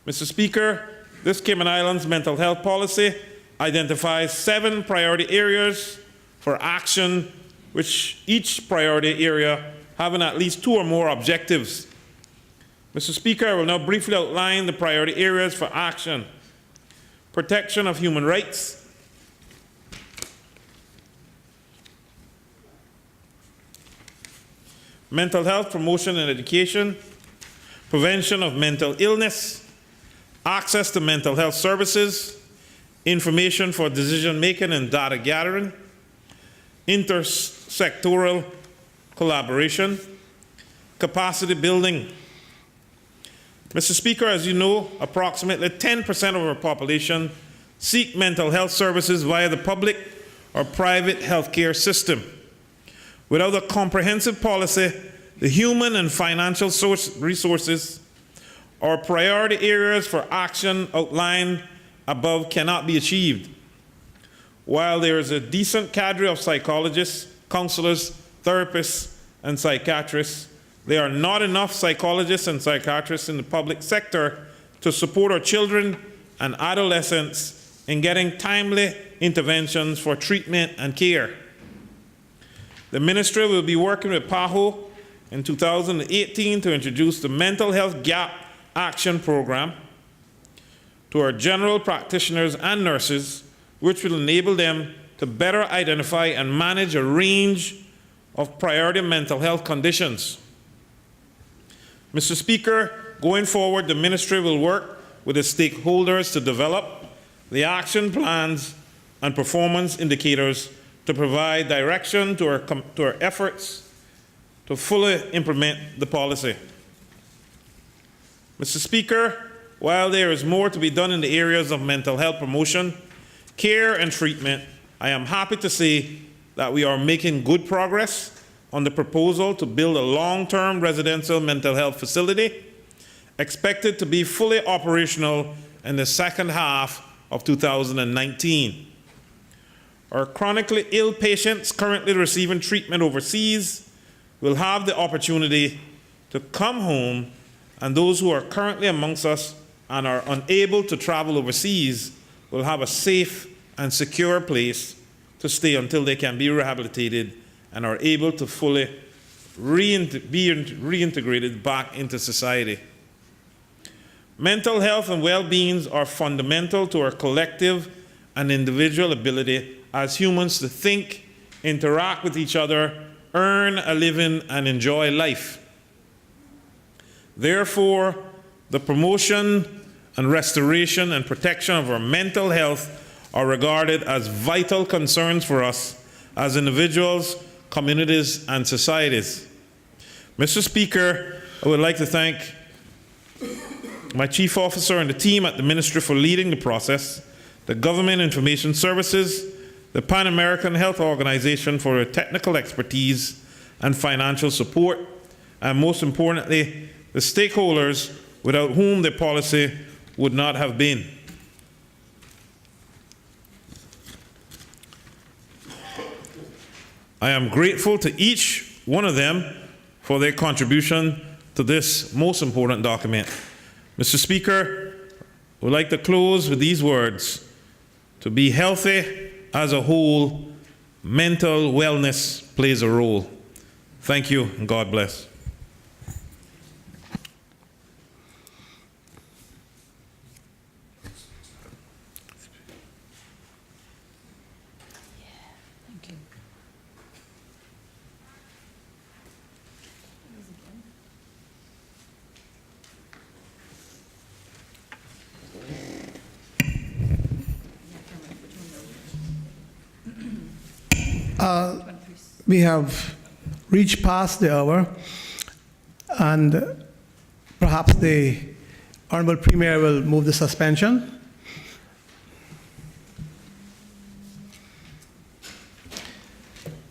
Mr. Speaker, this Cayman Islands mental health policy identifies 7 priority areas for action, which each priority area having at least 2 or more objectives. Mr. Speaker, I will now briefly outline the priority areas for action. Protection of human rights, mental health promotion and education, prevention of mental illness, access to mental health services, information for decision-making and data gathering, intersectoral collaboration, capacity building. Mr. Speaker, as you know, approximately 10% of our population seek mental health services via the public or private healthcare system. Without a comprehensive policy, the human and financial resources or priority areas for action outlined above cannot be achieved. While there is a decent cadre of psychologists, counselors, therapists, and psychiatrists, there are not enough psychologists and psychiatrists in the public sector to support our children and adolescents in getting timely interventions for treatment and care. The Ministry will be working with PAHO in 2018 to introduce the Mental Health Gap Action Program to our general practitioners and nurses, which will enable them to better identify and manage a range of priority mental health conditions. Mr. Speaker, going forward, the Ministry will work with the stakeholders to develop the action plans and performance indicators to provide direction to our efforts to fully implement the policy. Mr. Speaker, while there is more to be done in the areas of mental health promotion, care, and treatment, I am happy to say that we are making good progress on the proposal to build a long-term residential mental health facility, expected to be fully operational in the second half of 2019. Our chronically ill patients currently receiving treatment overseas will have the opportunity to come home, and those who are currently amongst us and are unable to travel overseas will have a safe and secure place to stay until they can be rehabilitated and are able to fully be reintegrated back into society. Mental health and well-being are fundamental to our collective and individual ability as humans to think, interact with each other, earn a living, and enjoy life. Therefore, the promotion and restoration and protection of our mental health are regarded as vital concerns for us as individuals, communities, and societies. Mr. Speaker, I would like to thank my chief officer and the team at the Ministry for leading the process, the Government Information Services, the Pan American Health Organization for their technical expertise and financial support, and most importantly, the stakeholders without whom the policy would not have been. I am grateful to each one of them for their contribution to this most important document. Mr. Speaker, I would like to close with these words: to be healthy as a whole, mental wellness plays a role. Thank you, and God bless. Thank you. We have reached past the hour, and perhaps the Honorable Premier will move the suspension.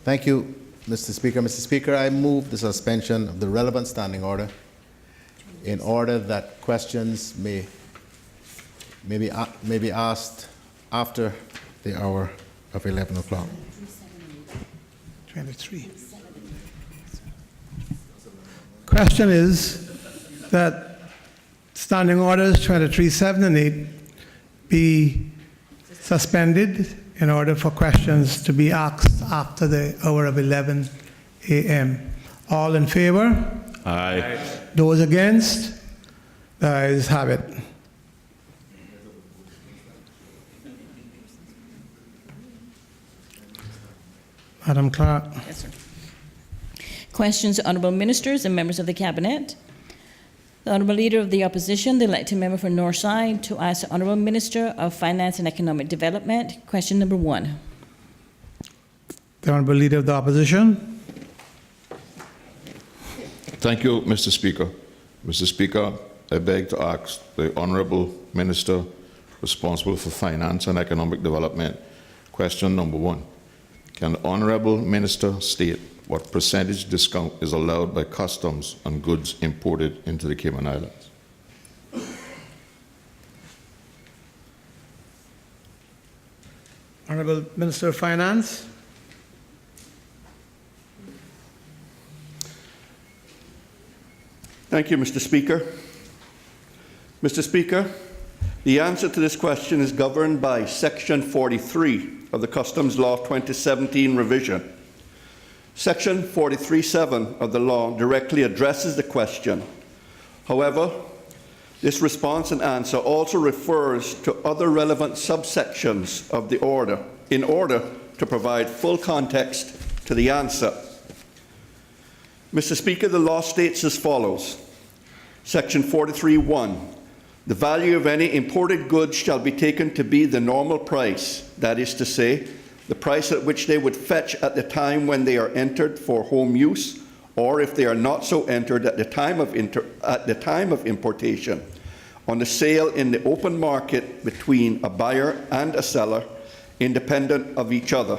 Thank you, Mr. Speaker. Mr. Speaker, I move the suspension of the relevant standing order in order that questions may be asked after the hour of 11 o'clock. 23. Question is that standing orders 23, 7, and 8 be suspended in order for questions to be asked after the hour of 11 a.m. All in favor? Aye. Those against? The ayes have it. Madam Clerk. Yes, sir. Questions to honorable ministers and members of the cabinet. The honorable leader of the opposition, the elected member for Northside, to ask the honorable minister of finance and economic development. Question number 1. The honorable leader of the opposition. Thank you, Mr. Speaker. Mr. Speaker, I beg to ask the honorable minister responsible for finance and economic development. Question number 1. Can the honorable minister state what percentage discount is allowed by customs on goods imported into the Cayman Islands? Honorable Minister of Finance. Thank you, Mr. Speaker. Mr. Speaker, the answer to this question is governed by Section 43 of the Customs Law 2017 revision. Section 43(7) of the law directly addresses the question. However, this response and answer also refers to other relevant subsections of the order in order to provide full context to the answer. Mr. Speaker, the law states as follows. Section 43(1). The value of any imported goods shall be taken to be the normal price, that is to say, the price at which they would fetch at the time when they are entered for home use, or if they are not so entered at the time of importation, on the sale in the open market between a buyer and a seller, independent of each other.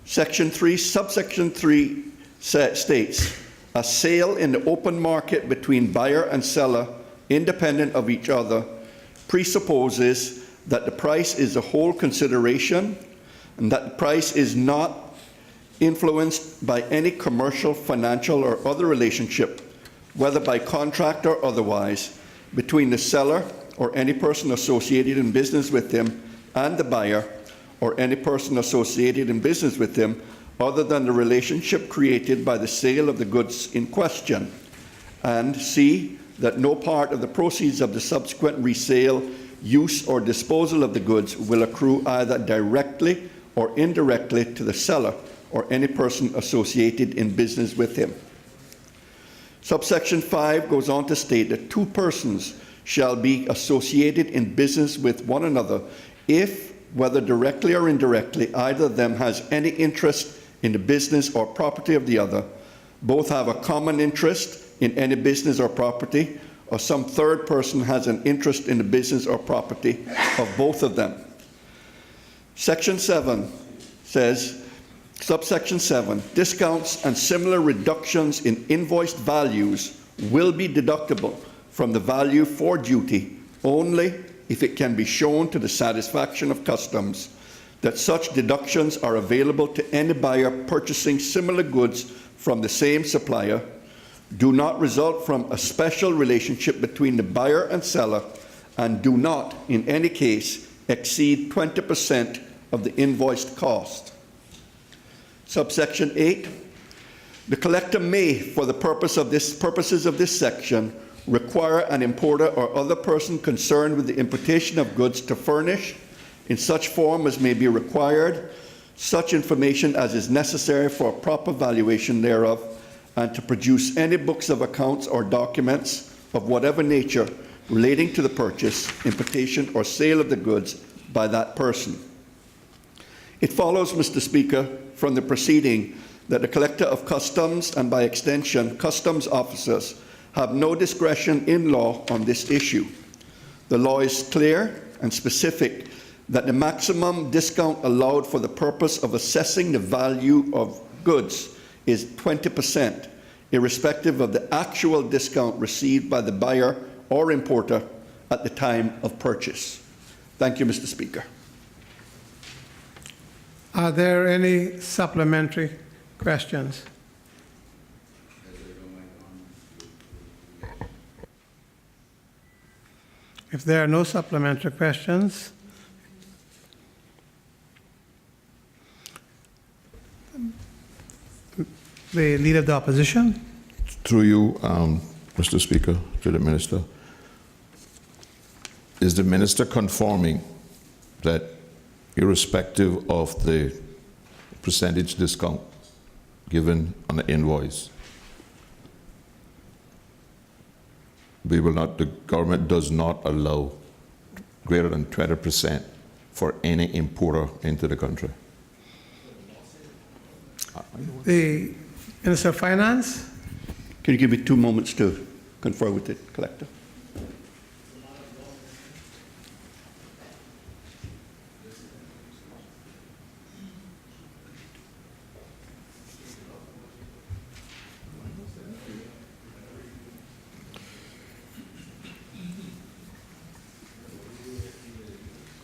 Section 3, subsection 3 states, a sale in the open market between buyer and seller, independent of each other, presupposes that the price is the whole consideration and that the price is not influenced by any commercial, financial, or other relationship, whether by contract or otherwise, between the seller or any person associated in business with him and the buyer or any person associated in business with him other than the relationship created by the sale of the goods in question. And C, that no part of the proceeds of the subsequent resale, use, or disposal of the goods will accrue either directly or indirectly to the seller or any person associated in business with him. Subsection 5 goes on to state that two persons shall be associated in business with one another if, whether directly or indirectly, either of them has any interest in the business or property of the other, both have a common interest in any business or property, or some third person has an interest in the business or property of both of them. Section 7 says, subsection 7, discounts and similar reductions in invoiced values will be deductible from the value for duty only if it can be shown to the satisfaction of customs that such deductions are available to any buyer purchasing similar goods from the same supplier, do not result from a special relationship between the buyer and seller, and do not, in any case, exceed 20% of the invoiced cost. Subsection 8. The collector may, for the purposes of this section, require an importer or other person concerned with the importation of goods to furnish, in such form as may be required, such information as is necessary for a proper valuation thereof, and to produce any books of accounts or documents of whatever nature relating to the purchase, importation, or sale of the goods by that person. It follows, Mr. Speaker, from the proceeding that the collector of customs, and by extension, customs officers, have no discretion in law on this issue. The law is clear and specific that the maximum discount allowed for the purpose of assessing the value of goods is 20%, irrespective of the actual discount received by the buyer or importer at the time of purchase. Thank you, Mr. Speaker. Are there any supplementary questions? If there are no supplementary questions, the Leader of the Opposition. Through you, Mr. Speaker, to the Minister. Is the Minister confirming that irrespective of the percentage discount given on the invoice, the government does not allow greater than 20% for any importer into the country? The Minister of Finance. Can you give me 2 moments to confer with the collector?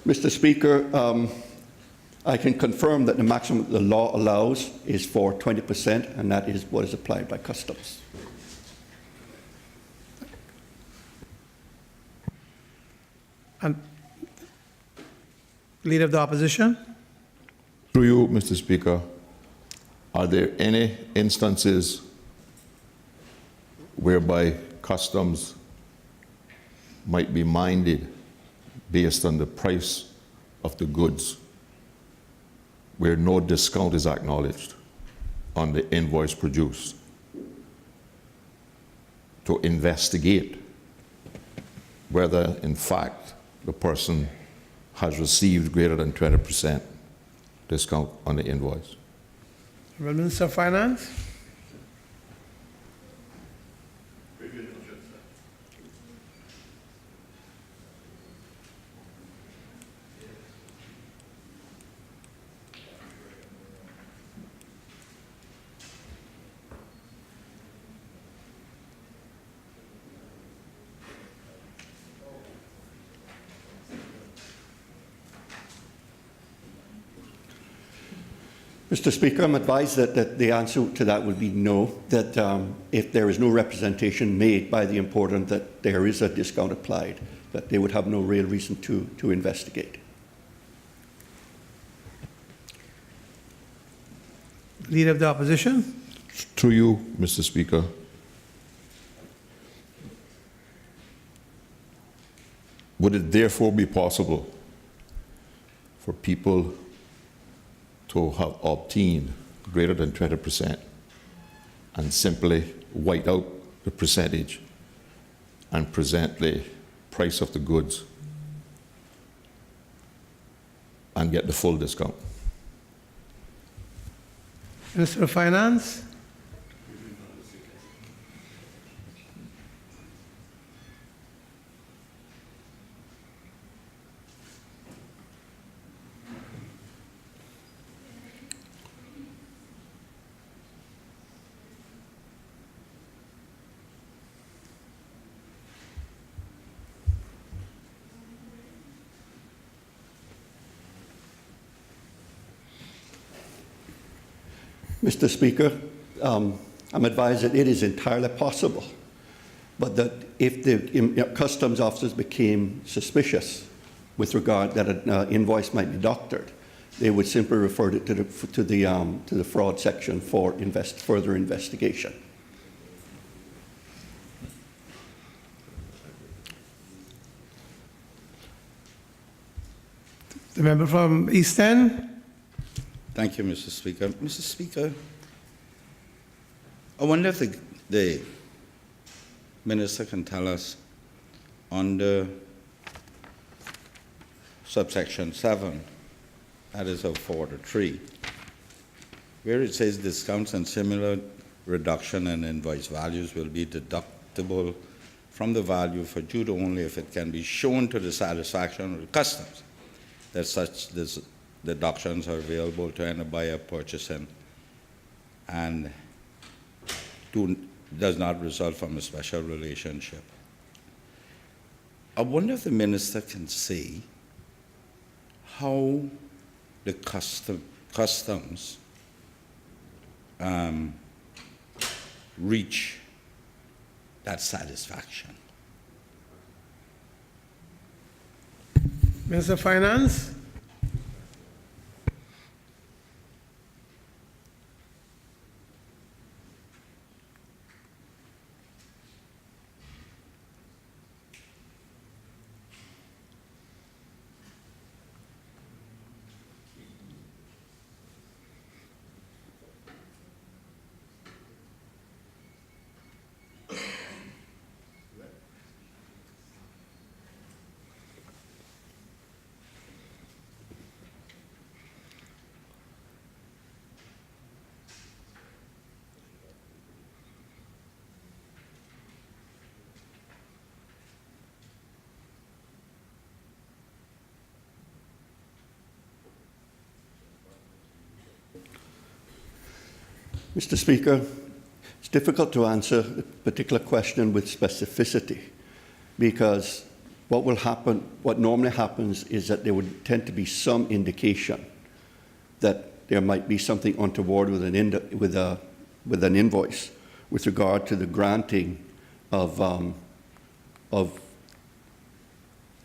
Mr. Speaker, I can confirm that the maximum the law allows is for 20%, and that is what is applied by customs. And Leader of the Opposition. Through you, Mr. Speaker, are there any instances whereby customs might be minded based on the price of the goods, where no discount is acknowledged on the invoice produced, to investigate whether, in fact, the person has received greater than 20% discount on the invoice? Minister of Finance. Mr. Speaker, I'm advised that the answer to that would be no, that if there is no representation made by the importer that there is a discount applied, that they would have no real reason to investigate. Leader of the Opposition. Through you, Mr. Speaker, would it therefore be possible for people to have obtained greater than 20% and simply white out the percentage and present the price of the goods and get the full discount? Minister of Finance. Mr. Speaker, I'm advised that it is entirely possible, but that if the customs officers became suspicious with regard that an invoice might be doctored, they would simply refer it to the fraud section for further investigation. The member from East End. Thank you, Mr. Speaker. Mr. Speaker, I wonder if the minister can tell us under subsection 7, that is of 4 to 3, where it says discounts and similar reduction in invoice values will be deductible from the value for due only if it can be shown to the satisfaction of the customs that such deductions are available to any buyer purchasing and does not result from a special relationship. I wonder if the minister can say how the customs reach that satisfaction. Minister of Finance. Mr. Speaker, it's difficult to answer a particular question with specificity because what normally happens is that there would tend to be some indication that there might be something untoward with an invoice with regard to the granting of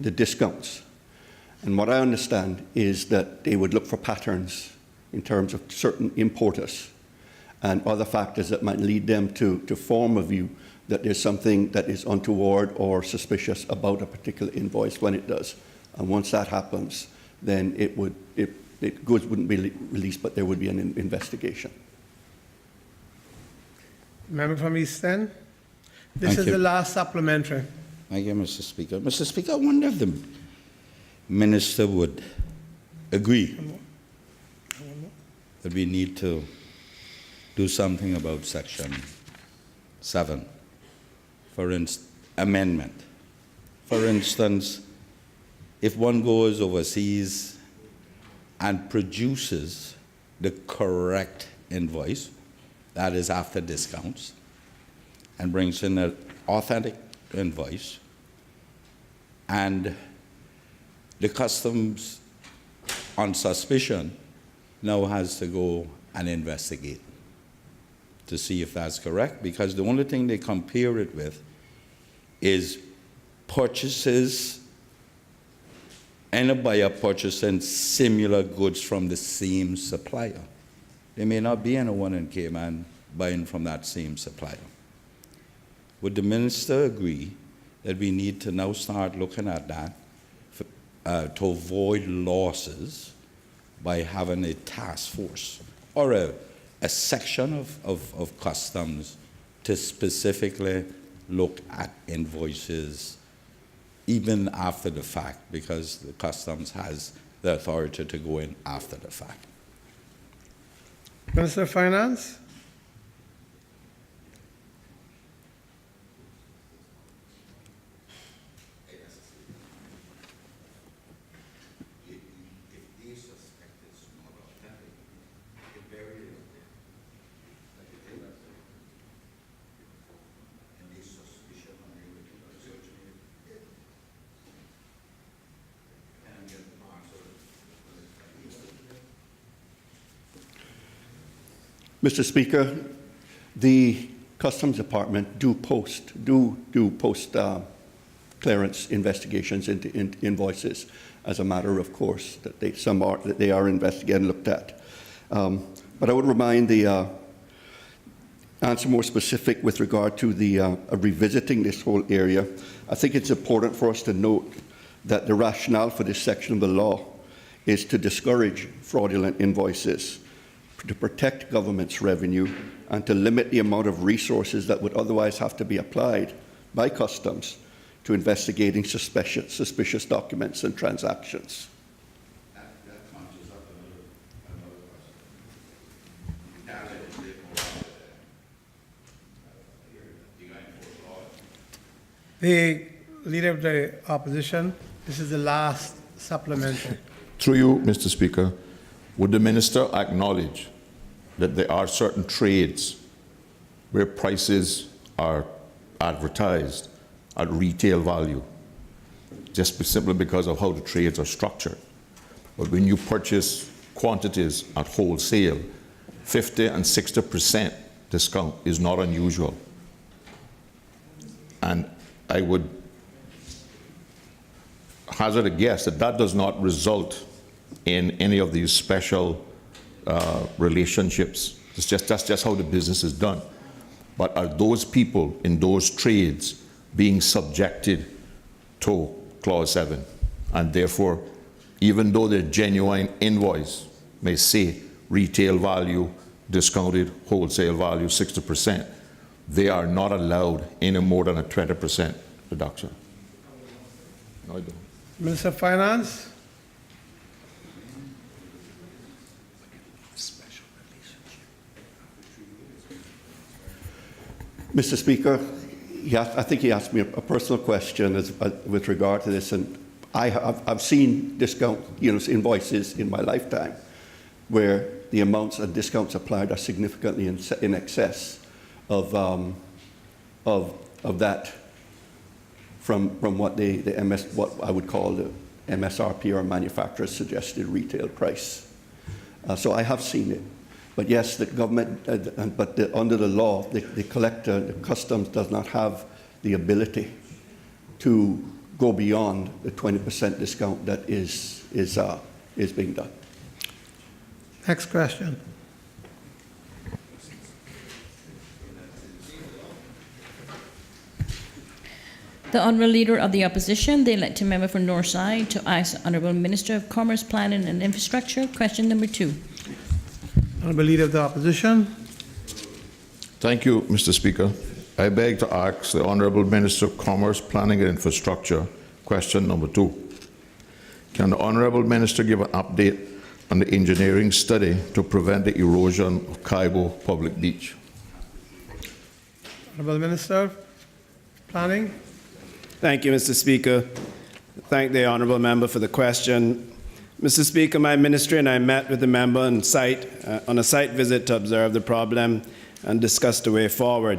the discounts. And what I understand is that they would look for patterns in terms of certain importers and other factors that might lead them to form a view that there's something that is untoward or suspicious about a particular invoice when it does. And once that happens, then goods wouldn't be released, but there would be an investigation. Member from East End. This Thank is you. the last supplementary. Thank you, Mr. Speaker. Mr. Speaker, I wonder if the minister would agree that we need to do something about Section 7, amendment. For instance, if one goes overseas and produces the correct invoice, that is after discounts, and brings in an authentic invoice, and the customs on suspicion now has to go and investigate to see if that's correct, because the only thing they compare it with is purchases, and a buyer purchasing similar goods from the same supplier. There may not be anyone in Cayman buying from that same supplier. Would the minister agree that we need to now start looking at that to avoid losses by having a task force or a section of customs to specifically look at invoices even after the fact, because the customs has the authority to go in after the fact? Minister of Finance. Mr. Speaker, the Customs Department do post clearance investigations into invoices as a matter of course that they are investigated and looked at. But I would remind the answer more specific with regard to the revisiting this whole area. I think it's important for us to note that the rationale for this section of the law is to discourage fraudulent invoices, to protect government's revenue, and to limit the amount of resources that would otherwise have to be applied by customs to investigating suspicious documents and transactions. The Leader of the Opposition, this is the last supplementary. Through you, Mr. Speaker, would the minister acknowledge that there are certain trades where prices are advertised at retail value, just simply because of how the trades are structured? But when you purchase quantities at wholesale, 50 and 60% discount is not unusual. And I would hazard a guess that that does not result in any of these special relationships. That's just how the business is done. But are those people in those trades being subjected to Clause 7? And therefore, even though their genuine invoice may say retail value, discounted wholesale value 60%, they are not allowed any more than a 20% reduction. No, I don't. Minister of Finance. Mr. Speaker, I think he asked me a personal question with regard to this, and I've seen discount invoices in my lifetime where the amounts and discounts applied are significantly in excess of that from what what I would call the MSRP or manufacturer's suggested retail price. So I have seen it. But yes, the government, under the law, the collector, the customs does not have the ability to go beyond the 20% discount that is being done. Next question. The Honourable Leader of the Opposition, the elected member for Northside, to ask the Honourable Minister of Commerce, Planning and Infrastructure. Question number 2. Honourable Leader of the Opposition. Thank you, Mr. Speaker. I beg to ask the Honourable Minister of Commerce, Planning and Infrastructure, question number 2. Can the Honourable Minister give an update on the engineering study to prevent the erosion of Cayman Public Beach? Honourable Minister, Planning. Thank you, Mr. Speaker. Thank the honourable member for the question. Mr. Speaker, my ministry and I met with the member on a site visit to observe the problem and discuss the way forward.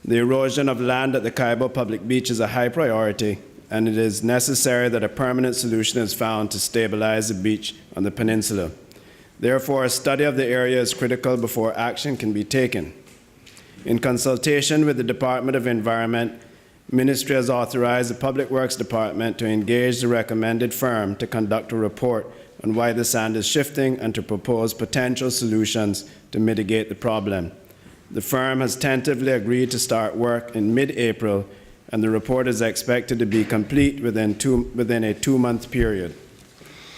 The erosion of land at the Cayman Public Beach is a high priority, and it is necessary that a permanent solution is found to stabilize the beach on the peninsula. Therefore, a study of the area is critical before action can be taken. In consultation with the Department of Environment, Ministry has authorized the Public Works Department to engage the recommended firm to conduct a report on why the sand is shifting and to propose potential solutions to mitigate the problem. The firm has tentatively agreed to start work in mid-April, and the report is expected to be complete within a 2-month period.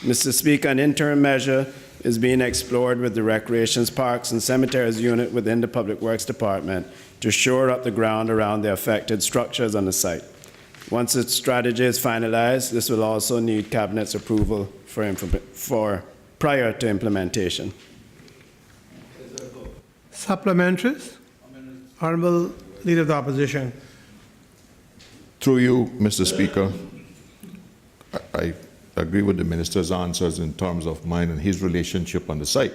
Mr. Speaker, an interim measure is being explored with the Recreations, Parks and Cemeteries unit within the Public Works Department to shore up the ground around the affected structures on the site. Once its strategy is finalized, this will also need Cabinet's approval prior to implementation. Supplementaries. Honourable Leader of the Opposition. Through you, Mr. Speaker, I agree with the Minister's answers in terms of mine and his relationship on the site.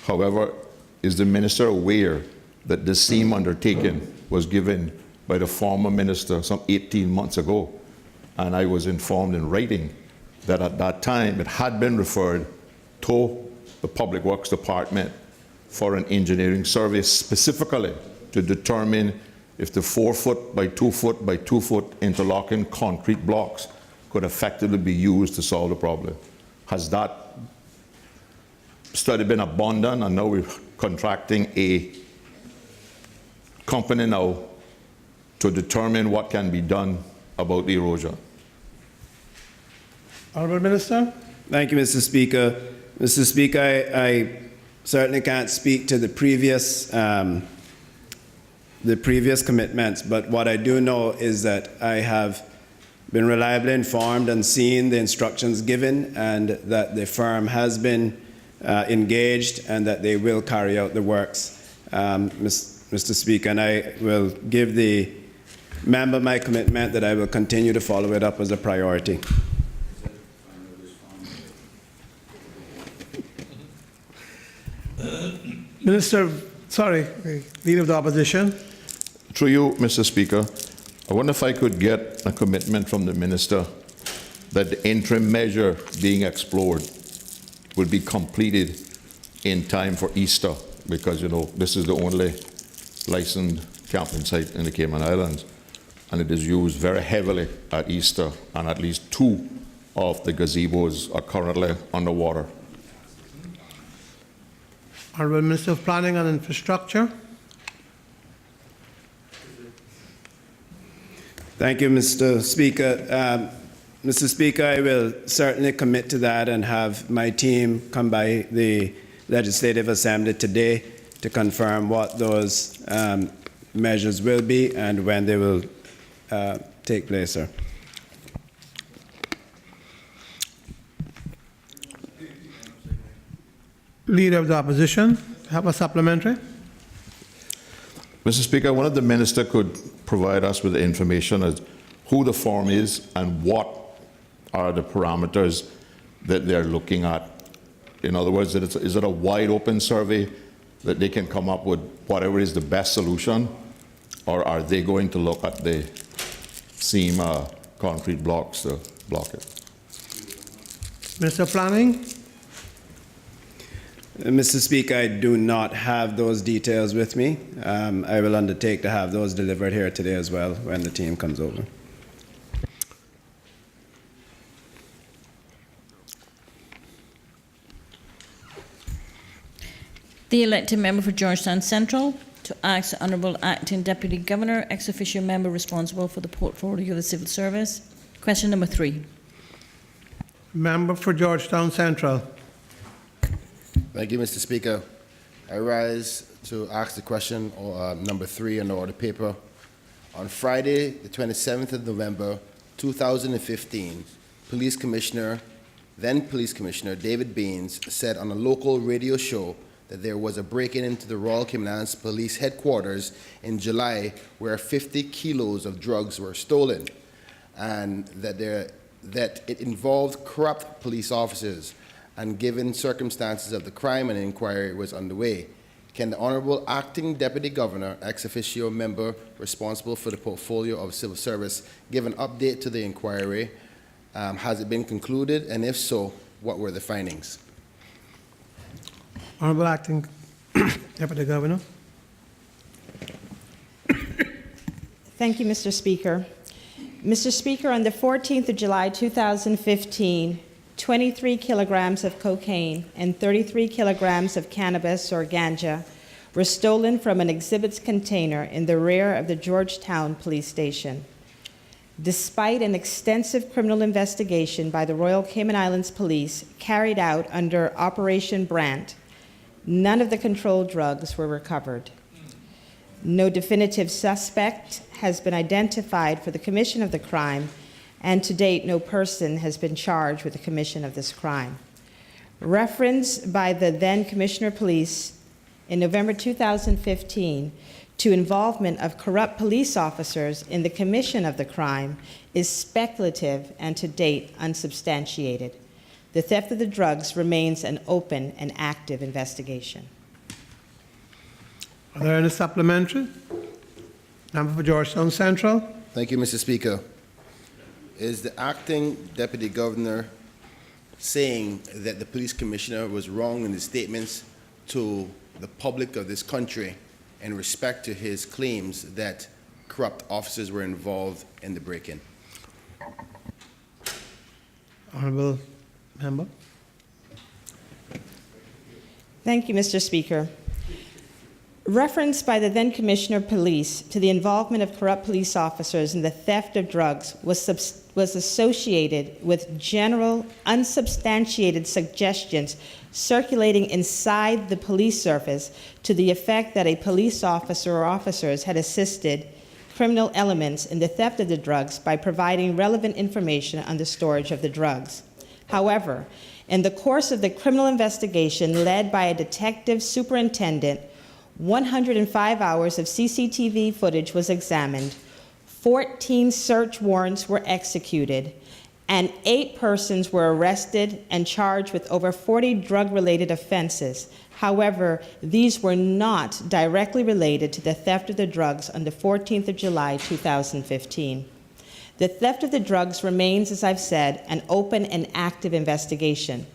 However, is the Minister aware that the same undertaking was given by the former Minister some 18 months ago? And I was informed in writing that at that time it had been referred to the Public Works Department for an engineering survey specifically to determine if the 4 foot by 2 foot by 2 foot interlocking concrete blocks could effectively be used to solve the problem. Has that study been abandoned, and now we're contracting a company now to determine what can be done about the erosion? Honorable Minister. Thank you, Mr. Speaker. Mr. Speaker, I certainly can't speak to the previous commitments, but what I do know is that I have been reliably informed and seen the instructions given, and that the firm has been engaged and that they will carry out the works, Mr. Speaker, and I will give the member my commitment that I will continue to follow it up as a priority. Minister, sorry, Leader of the Opposition. Through you, Mr. Speaker, I wonder if I could get a commitment from the Minister that the interim measure being explored will be completed in time for Easter, because, you know, this is the only licensed camping site in the Cayman Islands, and it is used very heavily at Easter, and at least 2 of the gazebos are currently underwater. Honorable Minister of Planning and Infrastructure. Thank you, Mr. Speaker. Mr. Speaker, I will certainly commit to that and have my team come by the Legislative Assembly today to confirm what those measures will be and when they will take place, sir. Leader of the Opposition, have a supplementary. Mr. Speaker, I wonder if the Minister could provide us with the information as who the firm is and what are the parameters that they're looking at. In other words, is it a wide open survey that they can come up with whatever is the best solution, or are they going to look at the seam concrete blocks to block it? Minister of Planning. Mr. Speaker, I do not have those details with me. I will undertake to have those delivered here today as well when the team comes over. The elected member for Georgetown Central to ask the Honourable Acting Deputy Governor, ex officio member responsible for the portfolio of the Civil Service. Question number 3. Member for Georgetown Central. Thank you, Mr. Speaker. I rise to ask the question number 3 on the order paper. On Friday, the 27th of November, 2015, then Police Commissioner David Baines said on a local radio show that there was a break-in into the Royal Cayman Islands Police headquarters in July where 50 kilos of drugs were stolen, and that it involved corrupt police officers, and given circumstances of the crime, an inquiry was underway. Can the Honourable Acting Deputy Governor, ex officio member responsible for the portfolio of Civil Service, give an update to the inquiry? Has it been concluded, and if so, what were the findings? Honorable Acting Deputy Governor. Thank you, Mr. Speaker. Mr. Speaker, on the 14th of July, 2015, 23 kilograms of cocaine and 33 kilograms of cannabis or ganja were stolen from an exhibits container in the rear of the Georgetown Police Station. Despite an extensive criminal investigation by the Royal Cayman Islands Police carried out under Operation Brant, none of the controlled drugs were recovered. No definitive suspect has been identified for the commission of the crime, and to date, no person has been charged with the commission of this crime. Reference by the then Commissioner of Police in November 2015 to involvement of corrupt police officers in the commission of the crime is speculative and to date unsubstantiated. The theft of the drugs remains an open and active investigation. Are there any supplementary? Member for Georgetown Central. Thank you, Mr. Speaker. Is the Acting Deputy Governor saying that the Police Commissioner was wrong in his statements to the public of this country in respect to his claims that corrupt officers were involved in the break-in. Honorable member. Thank you, Mr. Speaker. Reference by the then Commissioner of Police to the involvement of corrupt police officers in the theft of drugs was associated with general, unsubstantiated suggestions circulating inside the police service to the effect that a police officer or officers had assisted criminal elements in the theft of the drugs by providing relevant information on the storage of the drugs. However, in the course of the criminal investigation led by a detective superintendent, 105 hours of CCTV footage was examined, 14 search warrants were executed, and 8 persons were arrested and charged with over 40 drug-related offenses. However, these were not directly related to the theft of the drugs on the 14th of July, 2015. The theft of the drugs remains, as I've said, an open and active investigation.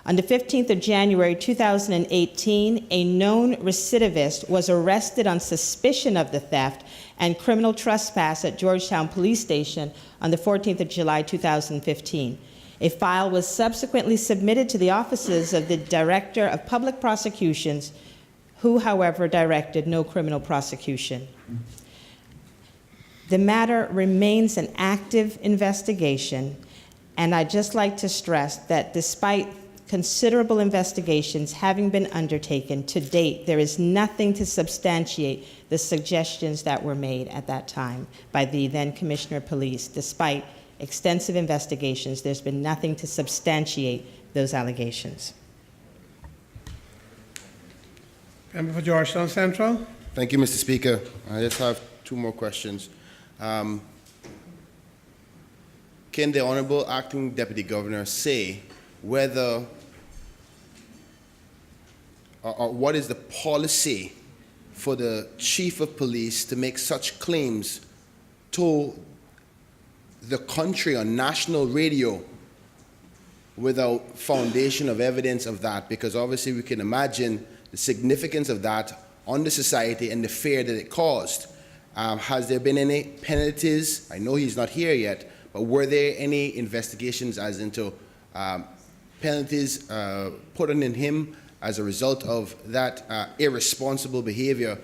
On the 15th of January 2018, a known recidivist was arrested on suspicion of the theft and criminal trespass at Georgetown Police Station on the 14th of July 2015. A file was subsequently submitted to the offices of the Director of Public Prosecutions, who, however, directed no criminal prosecution. The matter remains an active investigation, and I'd just like to stress that despite considerable investigations having been undertaken to date, there is nothing to substantiate the suggestions that were made at that time by the then Commissioner of Police. Despite extensive investigations, there's been nothing to substantiate those allegations. Member for Georgetown Central. Thank you, Mr. Speaker. I just have 2 more questions. Can the Honorable Acting Deputy Governor say whether or what is the policy for the Chief of Police to make such claims to the country on national radio without foundation of evidence of that? Because obviously we can imagine the significance of that on the society and the fear that it caused. Has there been any penalties? I know he's not here yet, but were there any investigations as into penalties put on him as a result of that irresponsible behavior?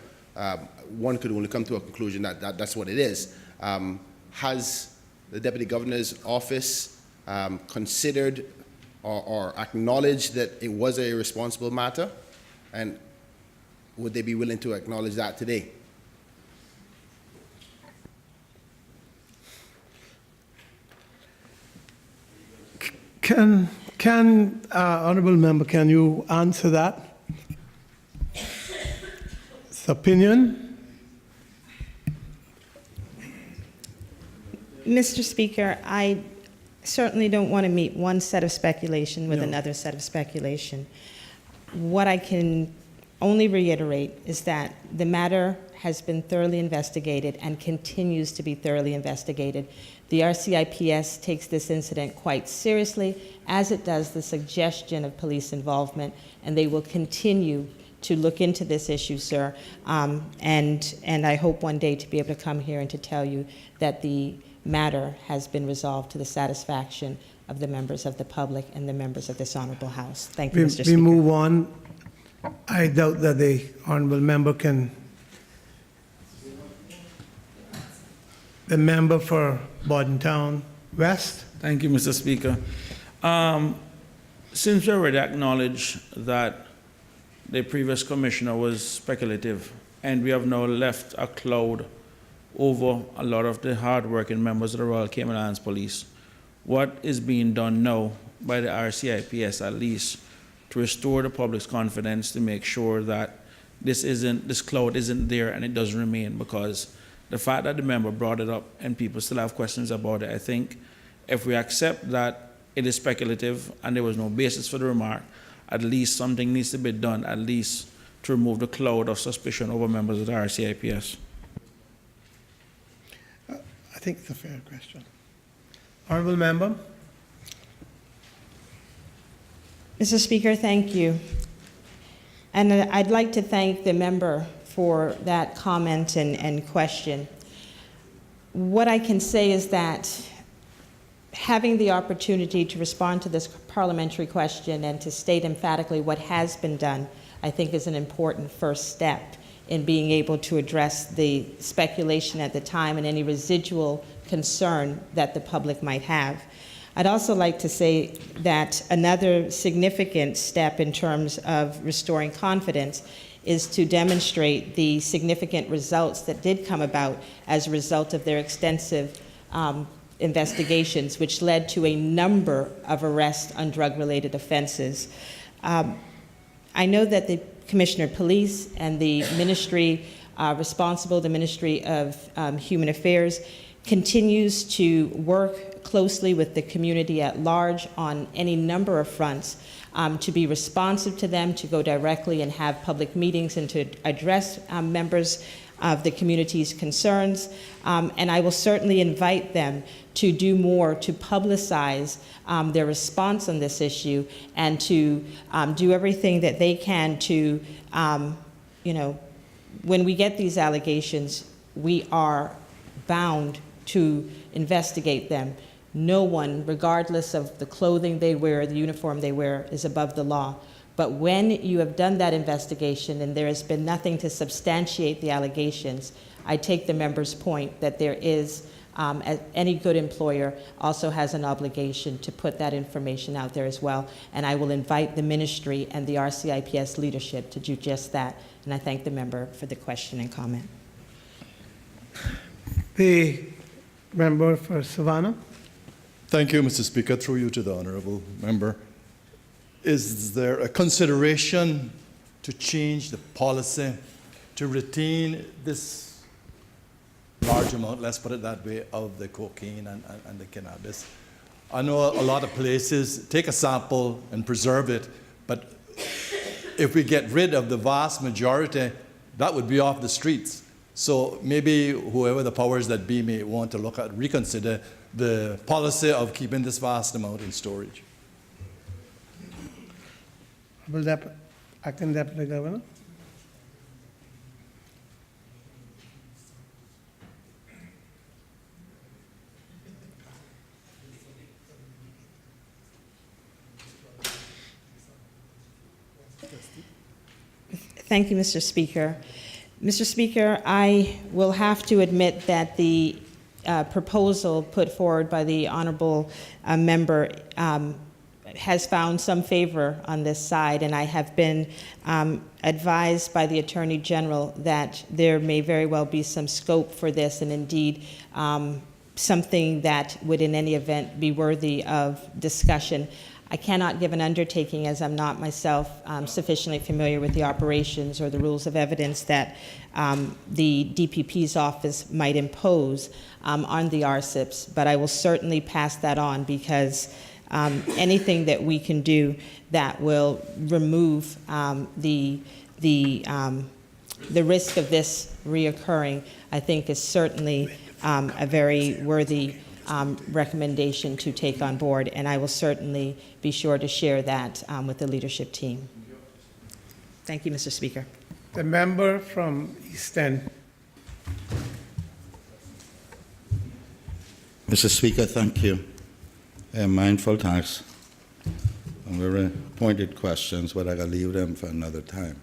One could only come to a conclusion that that's what it is. Has the Deputy Governor's office considered or acknowledged that it was a irresponsible matter? And would they be willing to acknowledge that today? Honorable member, can you answer that? His opinion? Mr. Speaker, I certainly don't want to meet one set of speculation with another set of speculation. What I can only reiterate is that the matter has been thoroughly investigated and continues to be thoroughly investigated. The RCIPS takes this incident quite seriously, as it does the suggestion of police involvement, and they will continue to look into this issue, sir. And I hope one day to be able to come here and to tell you that the matter has been resolved to the satisfaction of the members of the public and the members of this honorable House. Thank you, Mr. Speaker. We move on. I doubt that the honorable member can. The member for Bordentown West. Thank you, Mr. Speaker. Since we already acknowledged that the previous commissioner was speculative, and we have now left a cloud over a lot of the hard-working members of the Royal Cayman Islands Police, what is being done now by the RCIPS at least to restore the public's confidence, to make sure that this cloud isn't there and it doesn't remain? Because the fact that the member brought it up and people still have questions about it, I think if we accept that it is speculative and there was no basis for the remark, at least something needs to be done, at least to remove the cloud of suspicion over members of the RCIPS. I think it's a fair question. Honorable member. Mr. Speaker, thank you. And I'd like to thank the member for that comment and question. What I can say is that having the opportunity to respond to this parliamentary question and to state emphatically what has been done, I think is an important first step in being able to address the speculation at the time and any residual concern that the public might have. I'd also like to say that another significant step in terms of restoring confidence is to demonstrate the significant results that did come about as a result of their extensive investigations, which led to a number of arrests on drug-related offenses. I know that the Commissioner of Police and the ministry responsible, the Ministry of Human Affairs, continues to work closely with the community at large on any number of fronts to be responsive to them, to go directly and have public meetings and to address members of the community's concerns. And I will certainly invite them to do more to publicize their response on this issue and to do everything that they can to, when we get these allegations, we are bound to investigate them. No one, regardless of the clothing they wear, the uniform they wear, is above the law. But when you have done that investigation and there has been nothing to substantiate the allegations, I take the member's point that there is, any good employer also has an obligation to put that information out there as well. And I will invite the ministry and the RCIPS leadership to do just that. And I thank the member for the question and comment. The member for Savannah. Thank you, Mr. Speaker. Through you to the honourable member. Is there a consideration to change the policy to retain this large amount, let's put it that way, of the cocaine and the cannabis? I know a lot of places take a sample and preserve it, but if we get rid of the vast majority, that would be off the streets. So maybe whoever the powers that be may want to look at, reconsider the policy of keeping this vast amount in storage. Acting Deputy Governor. Thank you, Mr. Speaker. Mr. Speaker, I will have to admit that the proposal put forward by the honorable member has found some favor on this side, and I have been advised by the Attorney General that there may very well be some scope for this, and indeed something that would in any event be worthy of discussion. I cannot give an undertaking, as I'm not myself sufficiently familiar with the operations or the rules of evidence that the DPP's office might impose on the RCIPS, but I will certainly pass that on, because anything that we can do that will remove the risk of this reoccurring, I think is certainly a very worthy recommendation to take on board, and I will certainly be sure to share that with the leadership team. Thank you, Mr. Speaker. The member from East End. Mr. Speaker, thank you. Mindful tax. Very pointed questions, but I can leave them for another time.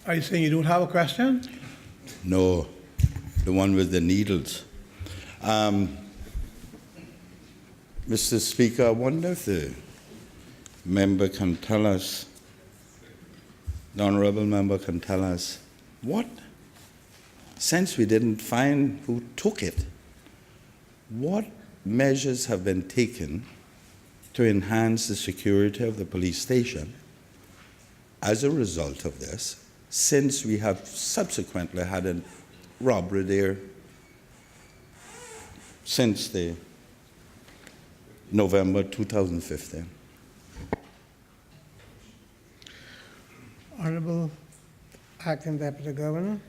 Are you saying you don't have a question? No, the one with the needles. Mr. Speaker, I wonder if the member can tell us, the honourable member can tell us, what, since we didn't find who took it, what measures have been taken to enhance the security of the police station as a result of this, since we have subsequently had a robbery there since the November 2015. Honorable Acting Deputy Governor.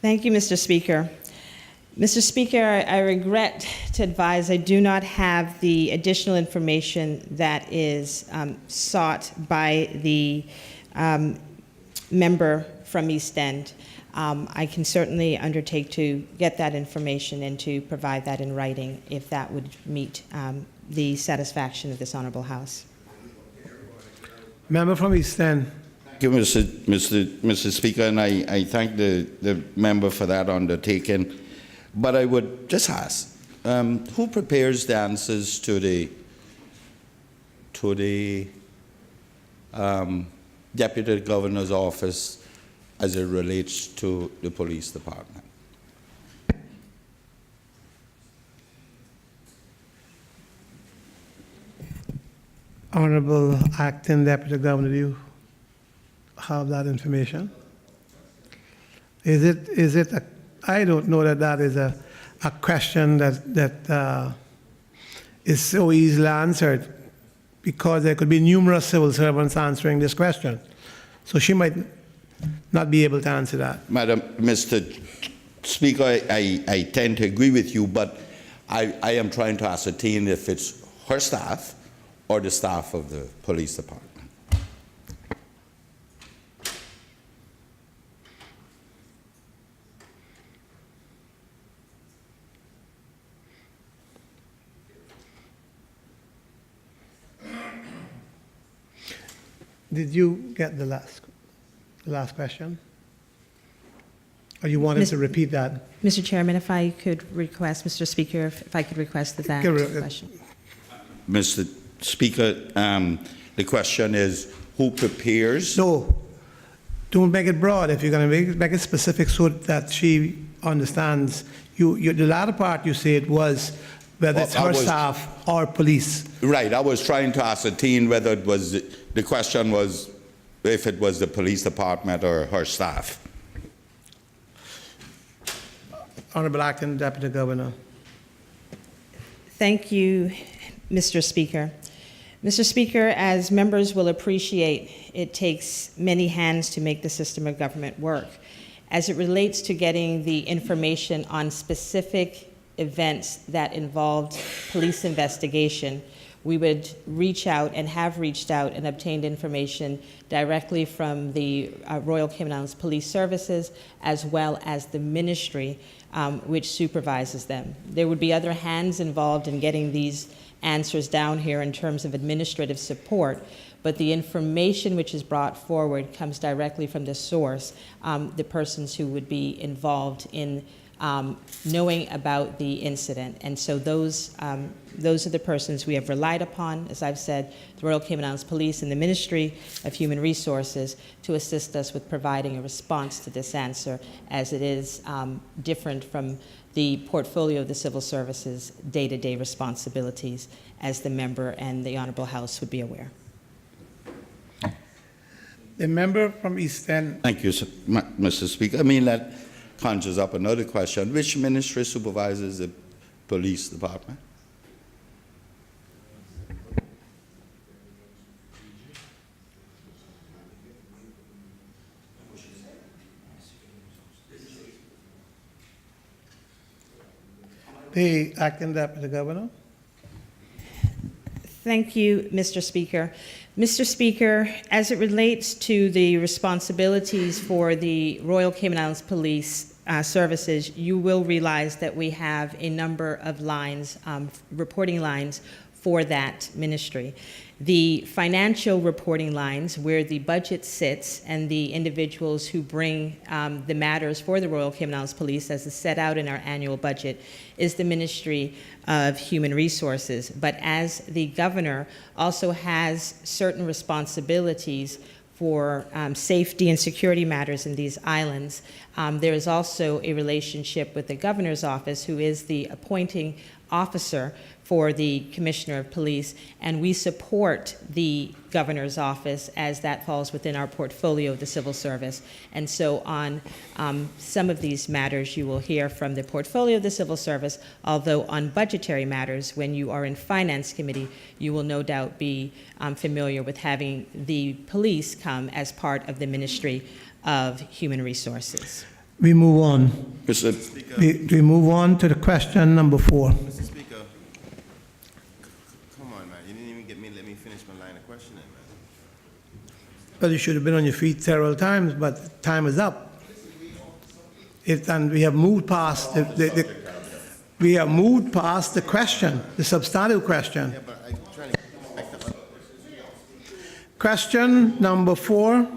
Thank you, Mr. Speaker. Mr. Speaker, I regret to advise I do not have the additional information that is sought by the member from East End. I can certainly undertake to get that information and to provide that in writing if that would meet the satisfaction of this honorable House. Member from East End. Thank you, Mr. Speaker, and I thank the member for that undertaking. But I would just ask, who prepares the answers to the Deputy Governor's office as it relates to the police department? Honorable Acting Deputy Governor, do you have that information? Is it a, I don't know that is a question that is so easily answered, because there could be numerous civil servants answering this question. So she might not be able to answer that. Mr. Speaker, I tend to agree with you, but I am trying to ascertain if it's her staff or the staff of the police department. Did you get the last question? Or you wanted to repeat that? Mr. Chairman, if I could request, Mr. Speaker, if I could request that question. Mr. Speaker, the question is, who prepares? No, don't make it broad. If you're going to make it specific so that she understands. The latter part you said was whether it's her staff or police. Right, I was trying to ascertain whether it was, the question was if it was the police department or her staff. Honorable Acting Deputy Governor. Thank you, Mr. Speaker. Mr. Speaker, as members will appreciate, it takes many hands to make the system of government work. As it relates to getting the information on specific events that involved police investigation, we would reach out and have reached out and obtained information directly from the Royal Cayman Islands Police Services, as well as the ministry which supervises them. There would be other hands involved in getting these answers down here in terms of administrative support, but the information which is brought forward comes directly from the source, the persons who would be involved in knowing about the incident. And so those are the persons we have relied upon, as I've said, the Royal Cayman Islands Police and the Ministry of Human Resources, to assist us with providing a response to this answer, as it is different from the portfolio of the civil services day-to-day responsibilities, as the member and the Honorable House would be aware. The member from East End. Thank you, Mr. Speaker. I mean, that conjures up another question. Which ministry supervises the police department? The Acting Deputy Governor. Thank you, Mr. Speaker. Mr. Speaker, as it relates to the responsibilities for the Royal Cayman Islands Police Services, you will realize that we have a number of lines, reporting lines for that ministry. The financial reporting lines, where the budget sits and the individuals who bring the matters for the Royal Cayman Islands Police, as is set out in our annual budget, is the Ministry of Human Resources. But as the governor also has certain responsibilities for safety and security matters in these islands, there is also a relationship with the governor's office, who is the appointing officer for the Commissioner of Police, and we support the governor's office as that falls within our portfolio of the civil service. And so on some of these matters you will hear from the portfolio of the civil service, although on budgetary matters, when you are in Finance Committee, you will no doubt be familiar with having the police come as part of the Ministry of Human Resources. we move on. Mr. Speaker. We move on to the question number 4. Mr. Speaker, come on, man. You didn't even let me finish my line of questioning, man. Well, you should have been on your feet several times, but time is up. And we have moved past we have moved past the question, the substantive question. Yeah, but I'm trying to get back to Question number 4.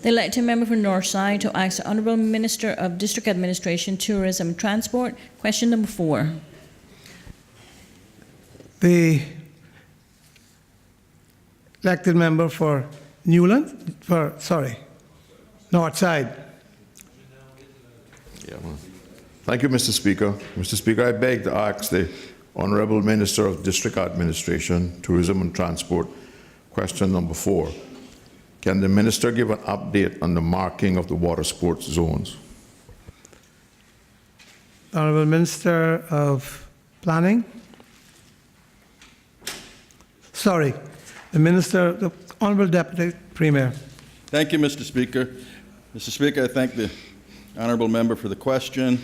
The elected member for Northside to ask the Honourable Minister of District Administration, Tourism and Transport. Question number 4. The elected member for Northside. Yeah, man. Thank you, Mr. Speaker. Mr. Speaker, I beg to ask the Honourable Minister of District Administration, Tourism and Transport, question number 4. Can the Minister give an update on the marking of the water sports zones? Honourable Minister of Planning. Sorry, the Honourable Deputy Premier. Thank you, Mr. Speaker. Mr. Speaker, I thank the honourable member for the question.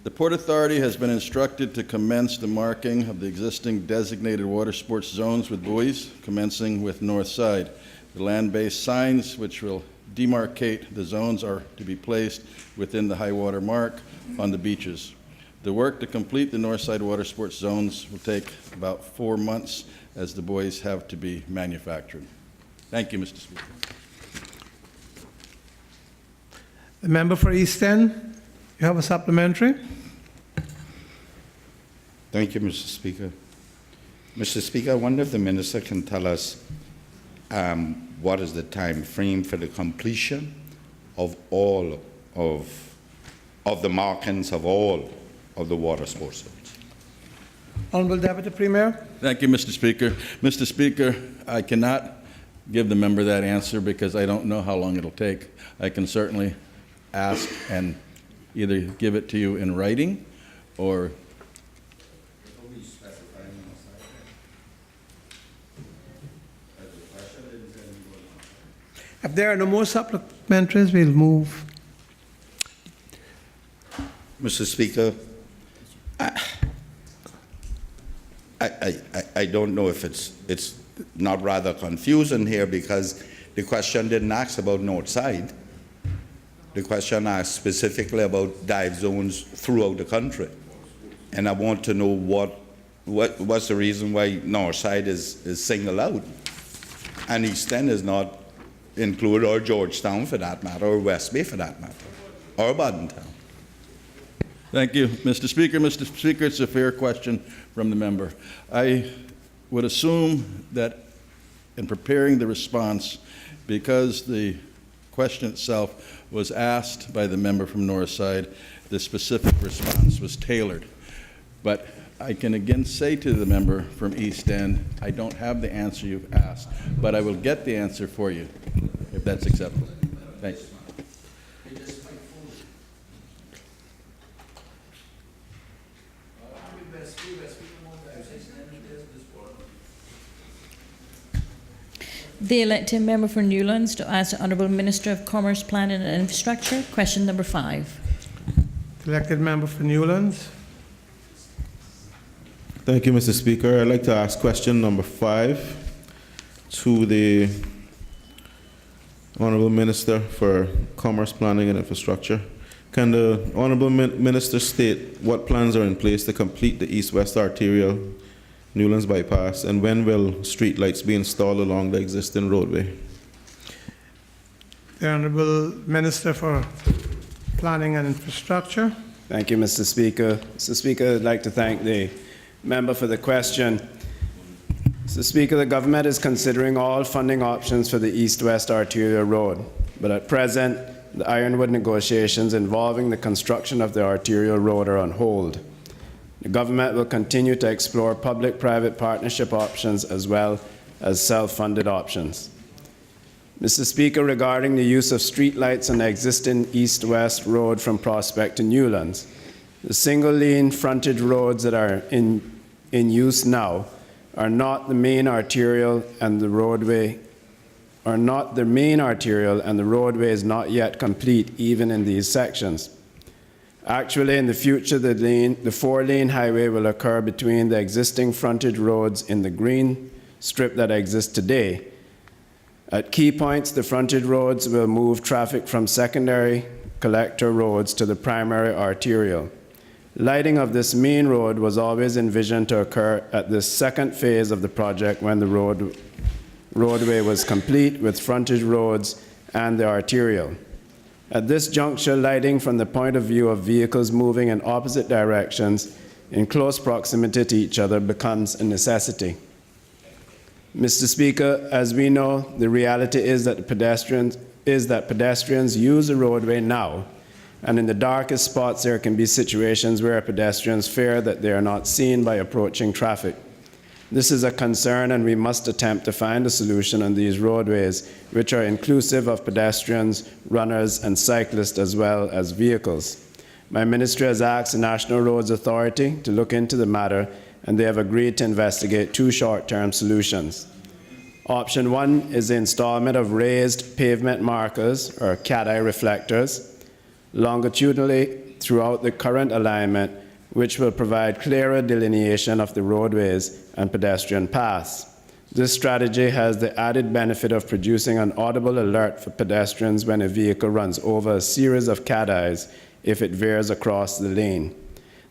The Port Authority has been instructed to commence the marking of the existing designated water sports zones with buoys, commencing with North Side. The land-based signs which will demarcate the zones are to be placed within the high water mark on the beaches. The work to complete the North Side water sports zones will take about 4 months, as the buoys have to be manufactured. Thank you, Mr. Speaker. The member for East End, you have a supplementary? Thank you, Mr. Speaker. Mr. Speaker, I wonder if the minister can tell us what is the time frame for the completion of all of the markings of all of the water sports zones. Honourable Deputy Premier. Thank you, Mr. Speaker. Mr. Speaker, I cannot give the member that answer because I don't know how long it'll take. I can certainly ask and either give it to you in writing or if there are no more supplementaries, we'll move. Mr. Speaker, I don't know if it's not rather confusing here, because the question didn't ask about North Side. The question asked specifically about dive zones throughout the country. And I want to know what's the reason why North Side is singled out and East End is not included, or Georgetown for that matter, or West Bay for that matter, or Badintown. Thank you, Mr. Speaker. Mr. Speaker, it's a fair question from the member. I would assume that in preparing the response, because the question itself was asked by the member from Northside, the specific response was tailored. But I can again say to the member from East End, I don't have the answer you've asked, but I will get the answer for you, if that's acceptable. Thanks. The elected member for Newlands to ask the Honourable Minister of Commerce, Planning and Infrastructure. Question number 5. The elected member for Newlands. Thank you, Mr. Speaker. I'd like to ask question number 5 to the Honourable Minister for Commerce, Planning and Infrastructure. Can the Honourable Minister state what plans are in place to complete the east-west arterial Newlands bypass, and when will street lights be installed along the existing roadway? The Honourable Minister for Planning and Infrastructure. Thank you, Mr. Speaker. Mr. Speaker, I'd like to thank the member for the question. Mr. Speaker, the government is considering all funding options for the east-west arterial road, but at present, the Ironwood negotiations involving the construction of the arterial road are on hold. The government will continue to explore public-private partnership options as well as self-funded options. Mr. Speaker, regarding the use of streetlights on the existing east-west road from Prospect to Newlands, the single-lane frontage roads that are in use now are not the main arterial and the roadway is not yet complete even in these sections. Actually, in the future, the four-lane highway will occur between the existing frontage roads in the green strip that exists today. At key points, the frontage roads will move traffic from secondary collector roads to the primary arterial. Lighting of this main road was always envisioned to occur at the second phase of the project when the roadway was complete with frontage roads and the arterial. At this juncture, lighting from the point of view of vehicles moving in opposite directions in close proximity to each other becomes a necessity. Mr. Speaker, as we know, the reality is that pedestrians use the roadway now, and in the darkest spots there can be situations where pedestrians fear that they are not seen by approaching traffic. This is a concern, and we must attempt to find a solution on these roadways, which are inclusive of pedestrians, runners, and cyclists, as well as vehicles. My ministry has asked the National Roads Authority to look into the matter, and they have agreed to investigate two short-term solutions. Option one is the installation of raised pavement markers, or cat-eye reflectors, longitudinally throughout the current alignment, which will provide clearer delineation of the roadways and pedestrian paths. This strategy has the added benefit of producing an audible alert for pedestrians when a vehicle runs over a series of cat eyes if it veers across the lane.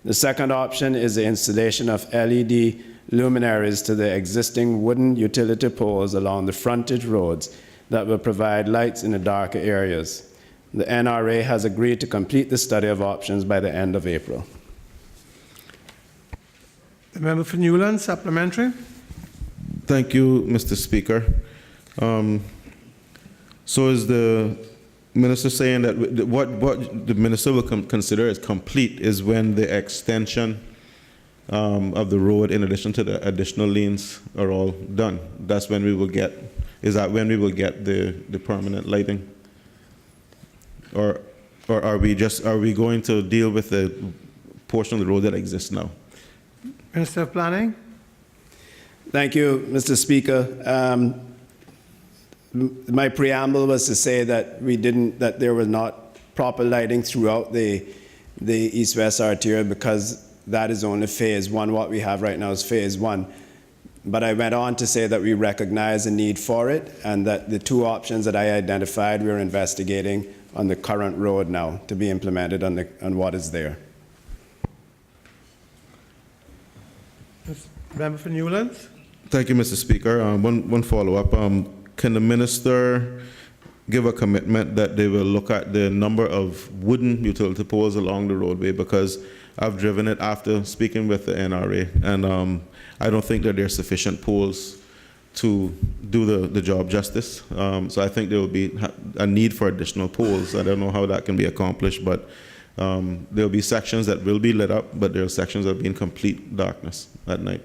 The second option is the installation of LED luminaries to the existing wooden utility poles along the frontage roads that will provide lights in the darker areas. The NRA has agreed to complete the study of options by the end of April. The member for Newland, supplementary. Thank you, Mr. Speaker. So is the minister saying that what the minister will consider as complete is when the extension of the road, in addition to the additional lanes, are all done? That's when we will get. Is that when we will get the permanent lighting? Or are we going to deal with the portion of the road that exists now? Minister of Planning. Thank you, Mr. Speaker. My preamble was to say that that there was not proper lighting throughout the east-west arterial because that is only phase one. What we have right now is phase one. But I went on to say that we recognize the need for it and that the two options that I identified we're investigating on the current road now to be implemented on what is there. Member for Newland. Thank you, Mr. Speaker. One follow-up. Can the minister give a commitment that they will look at the number of wooden utility poles along the roadway? Because I've driven it after speaking with the NRA, and I don't think that there are sufficient poles to do the job justice. So I think there will be a need for additional poles. I don't know how that can be accomplished, but there will be sections that will be lit up, but there are sections that will be in complete darkness at night.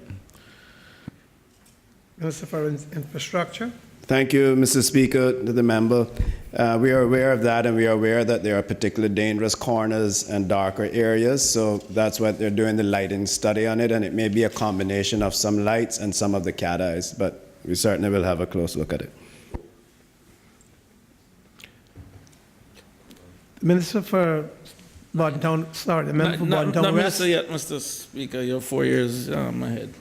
Minister for Infrastructure. Thank you, Mr. Speaker, to the member. We are aware of that, and we are aware that there are particularly dangerous corners and darker areas, so that's what they're doing the lighting study on it, and it may be a combination of some lights and some of the cat eyes, but we certainly will have a close look at it. The Minister for Bordentown, sorry, the member for Bordentown Not West. Minister yet, Mr. Speaker. You're 4 years ahead.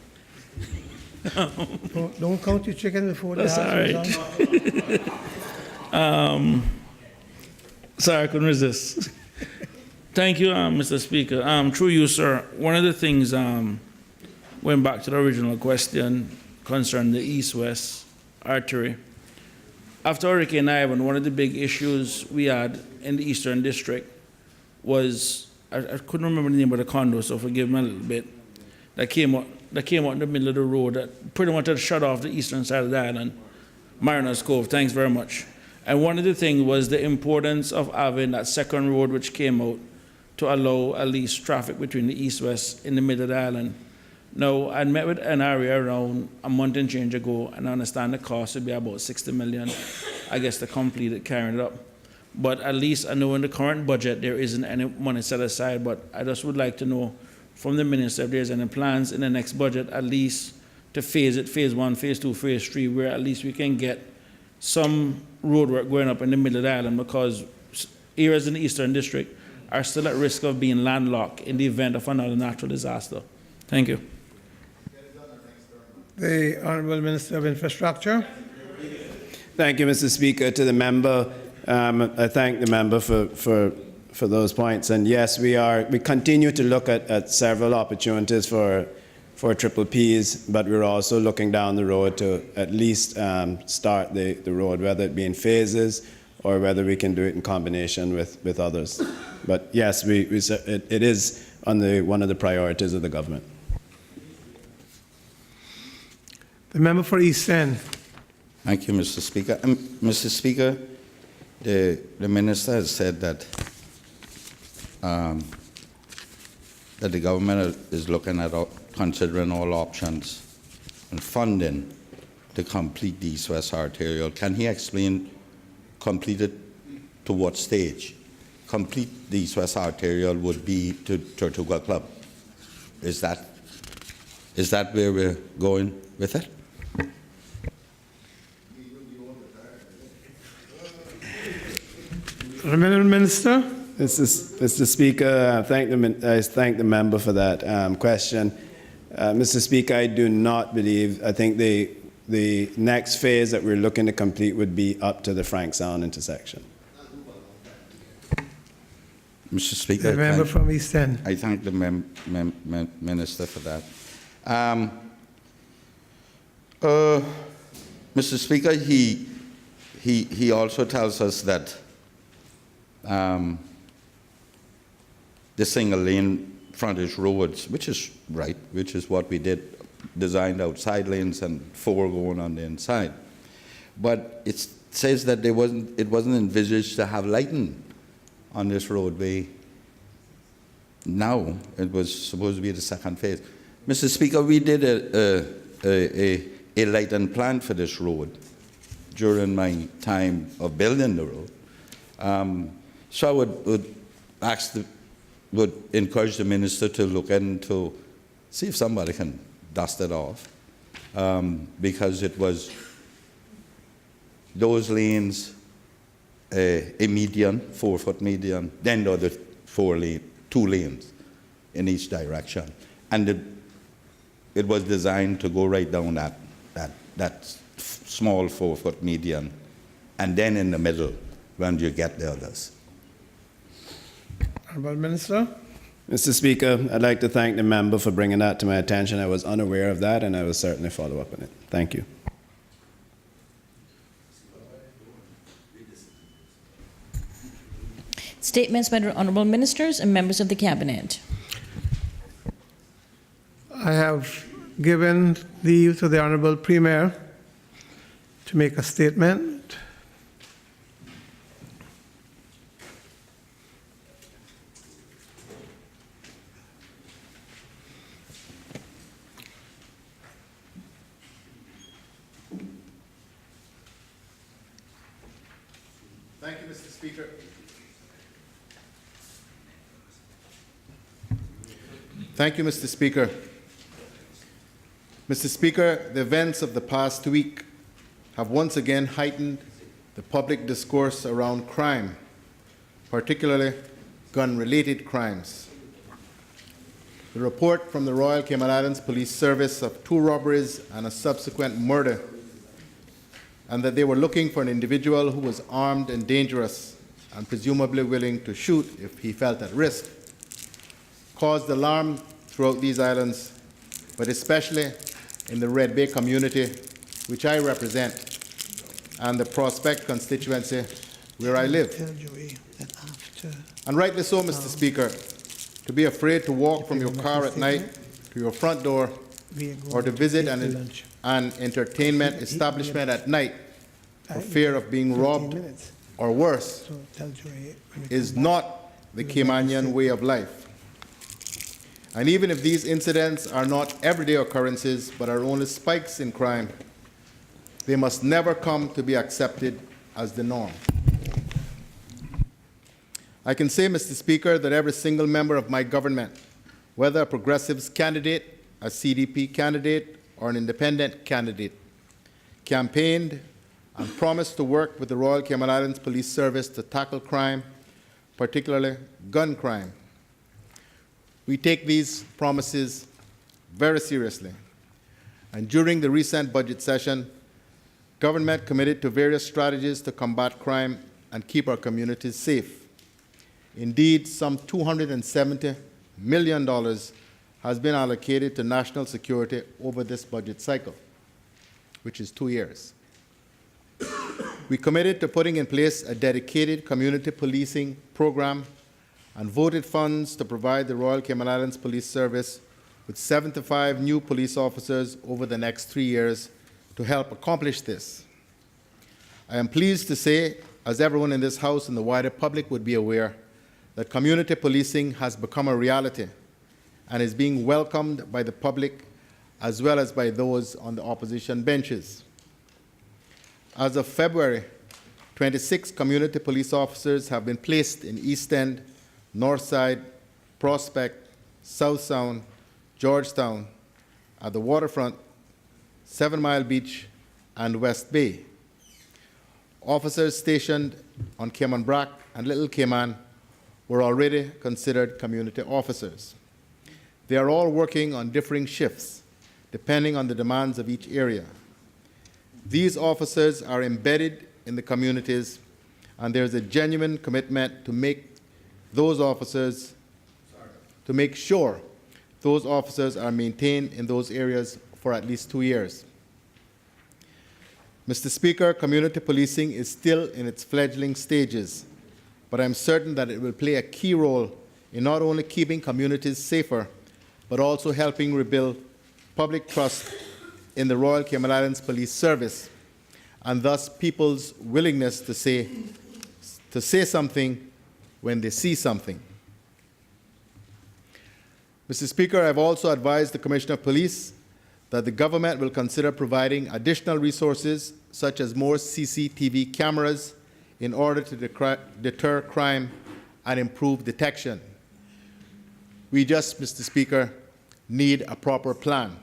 Don't count your chicken before the That's all house right. is on. Sorry, I couldn't resist. Thank you, Mr. Speaker. Through you, sir, one of the things, going back to the original question concerning the east-west artery, after Hurricane Ivan, one of the big issues we had in the Eastern District was, I couldn't remember the name of the condo, so forgive me a little bit, that came out in the middle of the road that pretty much had shut off the eastern side of the island. Mariners Cove, thanks very much. And one of the things was the importance of having that second road which came out to allow at least traffic between the east-west in the middle of the island. Now, I met with NRA around a month and change ago, and I understand the cost would be about 60 million, I guess, to complete it, carrying it up. But at least I know in the current budget there isn't any money set aside, but I just would like to know from the minister if there's any plans in the next budget at least to phase it, phase 1, phase 2, phase 3, where at least we can get some road work going up in the middle of the island, because areas in the Eastern District are still at risk of being landlocked in the event of another natural disaster. Thank you. The Honorable Minister of Infrastructure. Thank you, Mr. Speaker. To the member, I thank the member for those points. And yes, we continue to look at several opportunities for triple Ps, but we're also looking down the road to at least start the road, whether it be in phases or whether we can do it in combination with others. But yes, it is on one of the priorities of the government. The member for East End. Thank you, Mr. Speaker. Mr. Speaker, the minister has said that that the government is looking at considering all options and funding to complete the East-West Arterial. Can he explain completed to what stage? Complete the East-West Arterial would be to Tortuga Club. Is that where we're going with it? Honourable Minister. Mr. Speaker, I thank the member for that question. Mr. Speaker, I do not believe, I think the next phase that we're looking to complete would be up to the Frank Sound intersection. Mr. Speaker, The member from East End. I thank the minister for that. Mr. Speaker, he also tells us that the single lane frontage roads, which is right, which is what we did, designed out side lanes and 4 going on the inside. But it says that it wasn't envisaged to have lighting on this roadway. Now it was supposed to be the second phase. Mr. Speaker, we did a lighting plan for this road during my time of building the road. So I would encourage the minister to look into, see if somebody can dust it off, because it was those lanes, a median, 4-foot median, then the other 2 lanes in each direction. And it was designed to go right down that small 4-foot median, and then in the middle when you get the others. Honourable Minister. Mr. Speaker, I'd like to thank the member for bringing that to my attention. I was unaware of that, and I will certainly follow up on it. Thank you. Statements by the honourable ministers and members of the cabinet. I have given leave to the Honourable Premier to make a statement. Thank you, Mr. Speaker. Thank you, Mr. Speaker. Mr. Speaker, the events of the past week have once again heightened the public discourse around crime, particularly gun-related crimes. The report from the Royal Cayman Islands Police Service of 2 robberies and a subsequent murder, and that they were looking for an individual who was armed and dangerous and presumably willing to shoot if he felt at risk, caused alarm throughout these islands, but especially in the Red Bay community, which I represent, and the Prospect constituency where I live. And rightly so, Mr. Speaker, to be afraid to walk from your car at night to your front door or to visit an entertainment establishment at night for fear of being robbed or worse is not the Caymanian way of life. And even if these incidents are not everyday occurrences but are only spikes in crime, they must never come to be accepted as the norm. I can say, Mr. Speaker, that every single member of my government, whether a Progressives candidate, a CDP candidate, or an independent candidate, campaigned and promised to work with the Royal Cayman Islands Police Service to tackle crime, particularly gun crime. We take these promises very seriously. And during the recent budget session, government committed to various strategies to combat crime and keep our communities safe. Indeed, some $270 million has been allocated to national security over this budget cycle, which is 2 years. We committed to putting in place a dedicated community policing program and voted funds to provide the Royal Cayman Islands Police Service with 75 new police officers over the next 3 years to help accomplish this. I am pleased to say, as everyone in this House and the wider public would be aware, that community policing has become a reality and is being welcomed by the public as well as by those on the opposition benches. As of February, 26 community police officers have been placed in East End, Northside, Prospect, South Sound, Georgetown, at the waterfront, 7 Mile Beach, and West Bay. Officers stationed on Cayman Brac and Little Cayman were already considered community officers. They are all working on differing shifts, depending on the demands of each area. These officers are embedded in the communities, and there is a genuine commitment to make sure those officers are maintained in those areas for at least 2 years. Mr. Speaker, community policing is still in its fledgling stages, but I'm certain that it will play a key role in not only keeping communities safer, but also helping rebuild public trust in the Royal Cayman Islands Police Service, and thus people's willingness to say something when they see something. Mr. Speaker, I've also advised the Commissioner of Police that the government will consider providing additional resources such as more CCTV cameras in order to deter crime and improve detection. We just, Mr. Speaker, need a proper plan.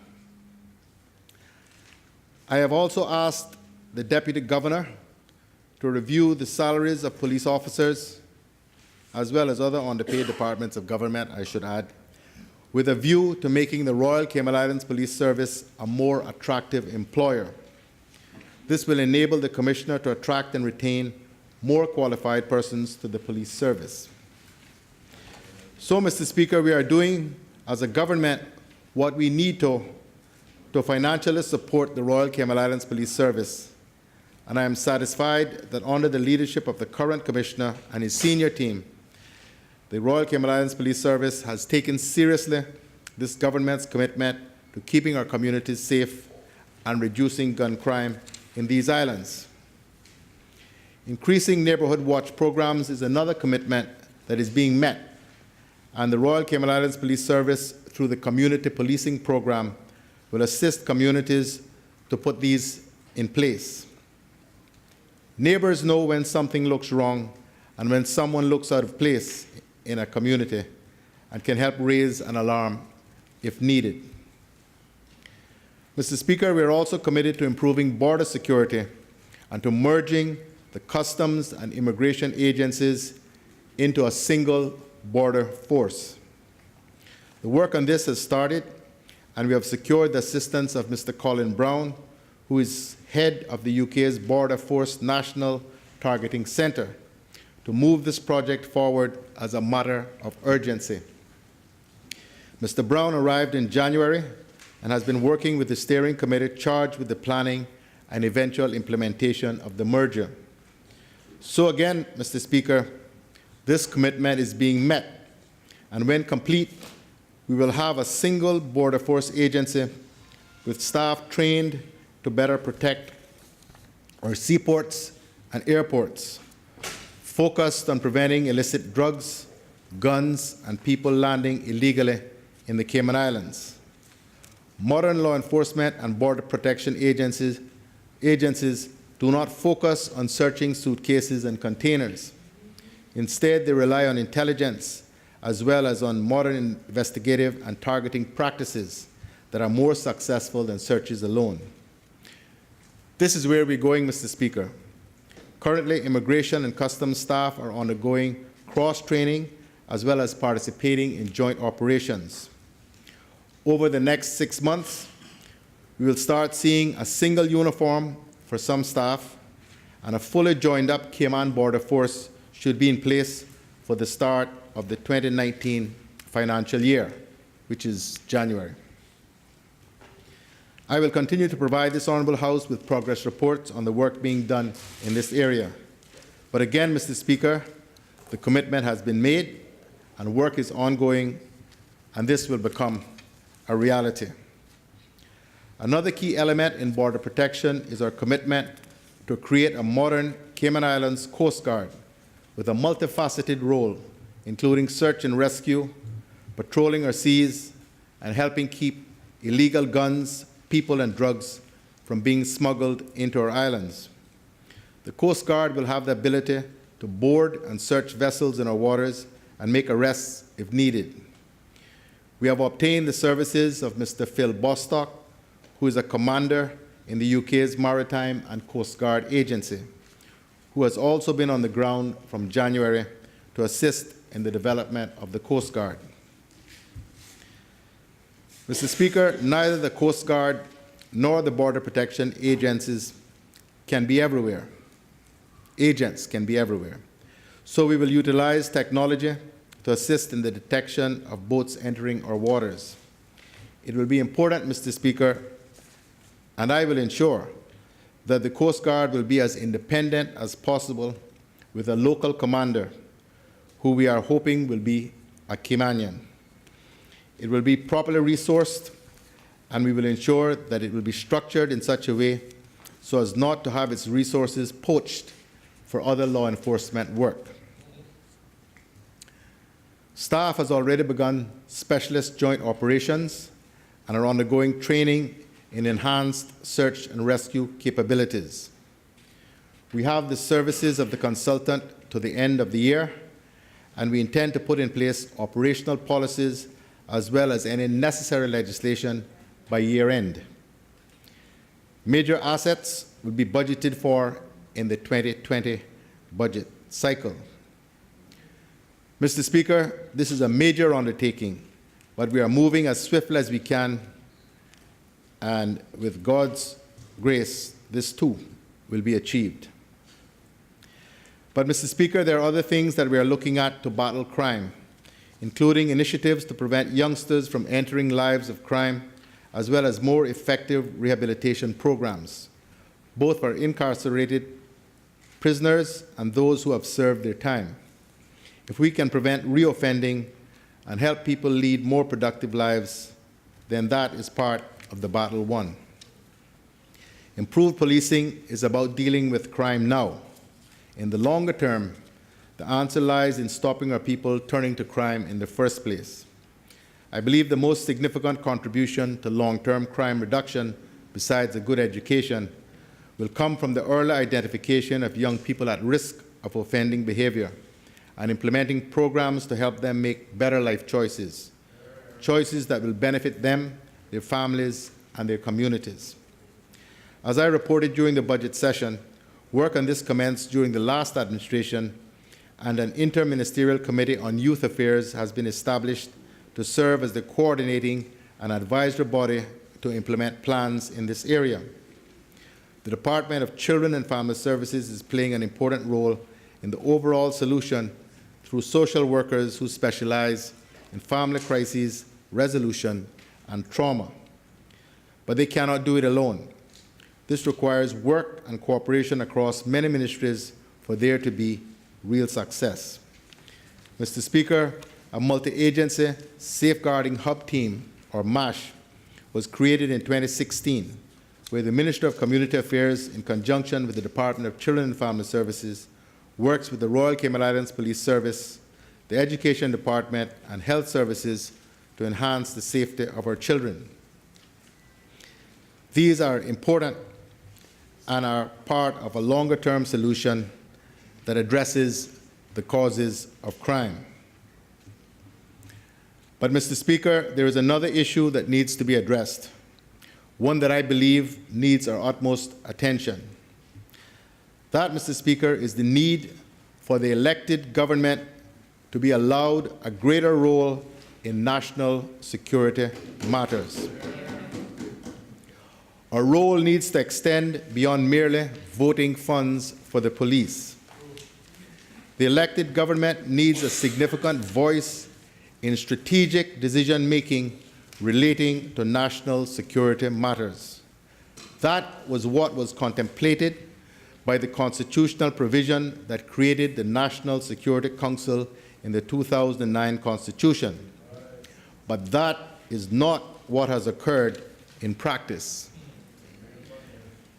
I have also asked the Deputy Governor to review the salaries of police officers, as well as other underpaid departments of government, I should add, with a view to making the Royal Cayman Islands Police Service a more attractive employer. This will enable the Commissioner to attract and retain more qualified persons to the police service. So, Mr. Speaker, we are doing, as a government, what we need to financially support the Royal Cayman Islands Police Service. And I am satisfied that under the leadership of the current Commissioner and his senior team, the Royal Cayman Islands Police Service has taken seriously this government's commitment to keeping our communities safe and reducing gun crime in these islands. Increasing neighborhood watch programs is another commitment that is being met, and the Royal Cayman Islands Police Service, through the community policing program, will assist communities to put these in place. Neighbors know when something looks wrong and when someone looks out of place in a community, and can help raise an alarm if needed. Mr. Speaker, we are also committed to improving border security and to merging the customs and immigration agencies into a single border force. The work on this has started, and we have secured the assistance of Mr. Colin Brown, who is head of the UK's Border Force National Targeting Centre, to move this project forward as a matter of urgency. Mr. Brown arrived in January and has been working with the steering committee charged with the planning and eventual implementation of the merger. So again, Mr. Speaker, this commitment is being met, and when complete, we will have a single border force agency with staff trained to better protect our seaports and airports, focused on preventing illicit drugs, guns, and people landing illegally in the Cayman Islands. Modern law enforcement and border protection agencies do not focus on searching suitcases and containers. Instead, they rely on intelligence as well as on modern investigative and targeting practices that are more successful than searches alone. This is where we're going, Mr. Speaker. Currently, immigration and customs staff are undergoing cross-training as well as participating in joint operations. Over the next 6 months, we will start seeing a single uniform for some staff, and a fully joined-up Cayman border force should be in place for the start of the 2019 financial year, which is January. I will continue to provide this Honourable House with progress reports on the work being done in this area. But again, Mr. Speaker, the commitment has been made and work is ongoing, and this will become a reality. Another key element in border protection is our commitment to create a modern Cayman Islands Coast Guard with a multifaceted role, including search and rescue, patrolling our seas, and helping keep illegal guns, people, and drugs from being smuggled into our islands. The Coast Guard will have the ability to board and search vessels in our waters and make arrests if needed. We have obtained the services of Mr. Phil Bostock, who is a commander in the UK's Maritime and Coast Guard Agency, who has also been on the ground from January to assist in the development of the Coast Guard. Mr. Speaker, neither the Coast Guard nor the border protection agencies can be everywhere. Agents can be everywhere. So we will utilize technology to assist in the detection of boats entering our waters. It will be important, Mr. Speaker, and I will ensure that the Coast Guard will be as independent as possible with a local commander who we are hoping will be a Caymanian. It will be properly resourced, and we will ensure that it will be structured in such a way so as not to have its resources poached for other law enforcement work. Staff has already begun specialist joint operations and are undergoing training in enhanced search and rescue capabilities. We have the services of the consultant to the end of the year, and we intend to put in place operational policies as well as any necessary legislation by year end. Major assets will be budgeted for in the 2020 budget cycle. Mr. Speaker, this is a major undertaking, but we are moving as swiftly as we can, and with God's grace, this too will be achieved. But, Mr. Speaker, there are other things that we are looking at to battle crime, including initiatives to prevent youngsters from entering lives of crime, as well as more effective rehabilitation programs, both for incarcerated prisoners and those who have served their time. If we can prevent reoffending and help people lead more productive lives, then that is part of the battle won. Improved policing is about dealing with crime now. In the longer term, the answer lies in stopping our people turning to crime in the first place. I believe the most significant contribution to long-term crime reduction, besides a good education, will come from the early identification of young people at risk of offending behavior and implementing programs to help them make better life choices, choices that will benefit them, their families, and their communities. As I reported during the budget session, work on this commenced during the last administration, and an interministerial committee on youth affairs has been established to serve as the coordinating and advisory body to implement plans in this area. The Department of Children and Family Services is playing an important role in the overall solution through social workers who specialize in family crises, resolution, and trauma. But they cannot do it alone. This requires work and cooperation across many ministries for there to be real success. Mr. Speaker, a multi-agency safeguarding hub team, or MASH, was created in 2016, where the Minister of Community Affairs, in conjunction with the Department of Children and Family Services, works with the Royal Cayman Islands Police Service, the Education Department, and Health Services to enhance the safety of our children. These are important and are part of a longer-term solution that addresses the causes of crime. But, Mr. Speaker, there is another issue that needs to be addressed, one that I believe needs our utmost attention. That, Mr. Speaker, is the need for the elected government to be allowed a greater role in national security matters. Our role needs to extend beyond merely voting funds for the police. The elected government needs a significant voice in strategic decision-making relating to national security matters. That was what was contemplated by the constitutional provision that created the National Security Council in the 2009 Constitution. But that is not what has occurred in practice.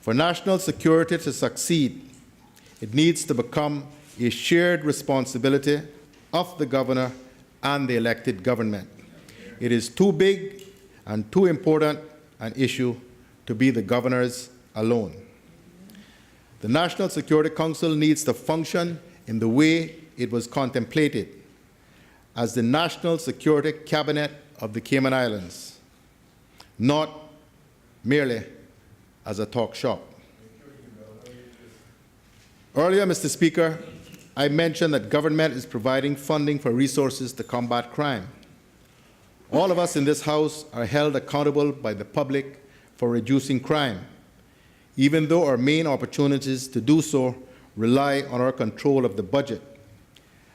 For national security to succeed, it needs to become a shared responsibility of the governor and the elected government. It is too big and too important an issue to be the governor's alone. The National Security Council needs to function in the way it was contemplated, as the National Security Cabinet of the Cayman Islands, not merely as a talk shop. Earlier, Mr. Speaker, I mentioned that government is providing funding for resources to combat crime. All of us in this House are held accountable by the public for reducing crime, even though our main opportunities to do so rely on our control of the budget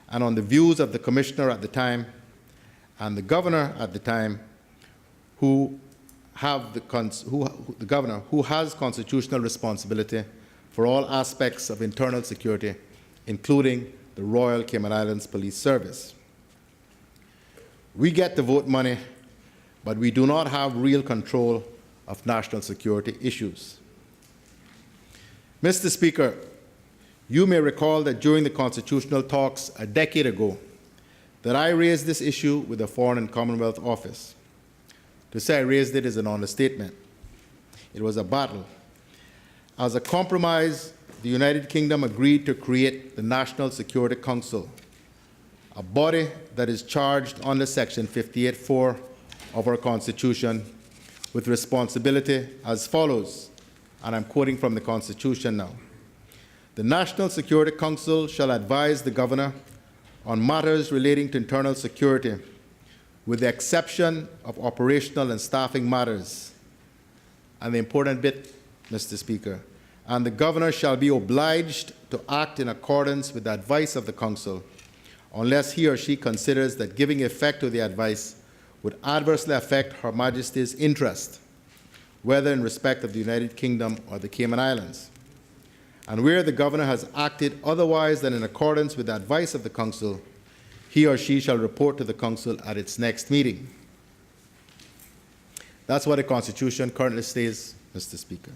and on the views of the Commissioner at the time and the Governor at the time, who has constitutional responsibility for all aspects of internal security, including the Royal Cayman Islands Police Service. We get the vote money, but we do not have real control of national security issues. Mr. Speaker, you may recall that during the constitutional talks a decade ago, that I raised this issue with the Foreign and Commonwealth Office. To say I raised it is an understatement. It was a battle. As a compromise, the United Kingdom agreed to create the National Security Council, a body that is charged under Section 58(4) of our Constitution with responsibility as follows, and I'm quoting from the Constitution now. The National Security Council shall advise the Governor on matters relating to internal security, with the exception of operational and staffing matters. And the important bit, Mr. Speaker, and the Governor shall be obliged to act in accordance with the advice of the Council, unless he or she considers that giving effect to the advice would adversely affect Her Majesty's interest, whether in respect of the United Kingdom or the Cayman Islands. And where the Governor has acted otherwise than in accordance with the advice of the Council, he or she shall report to the Council at its next meeting. That's what the Constitution currently says, Mr. Speaker.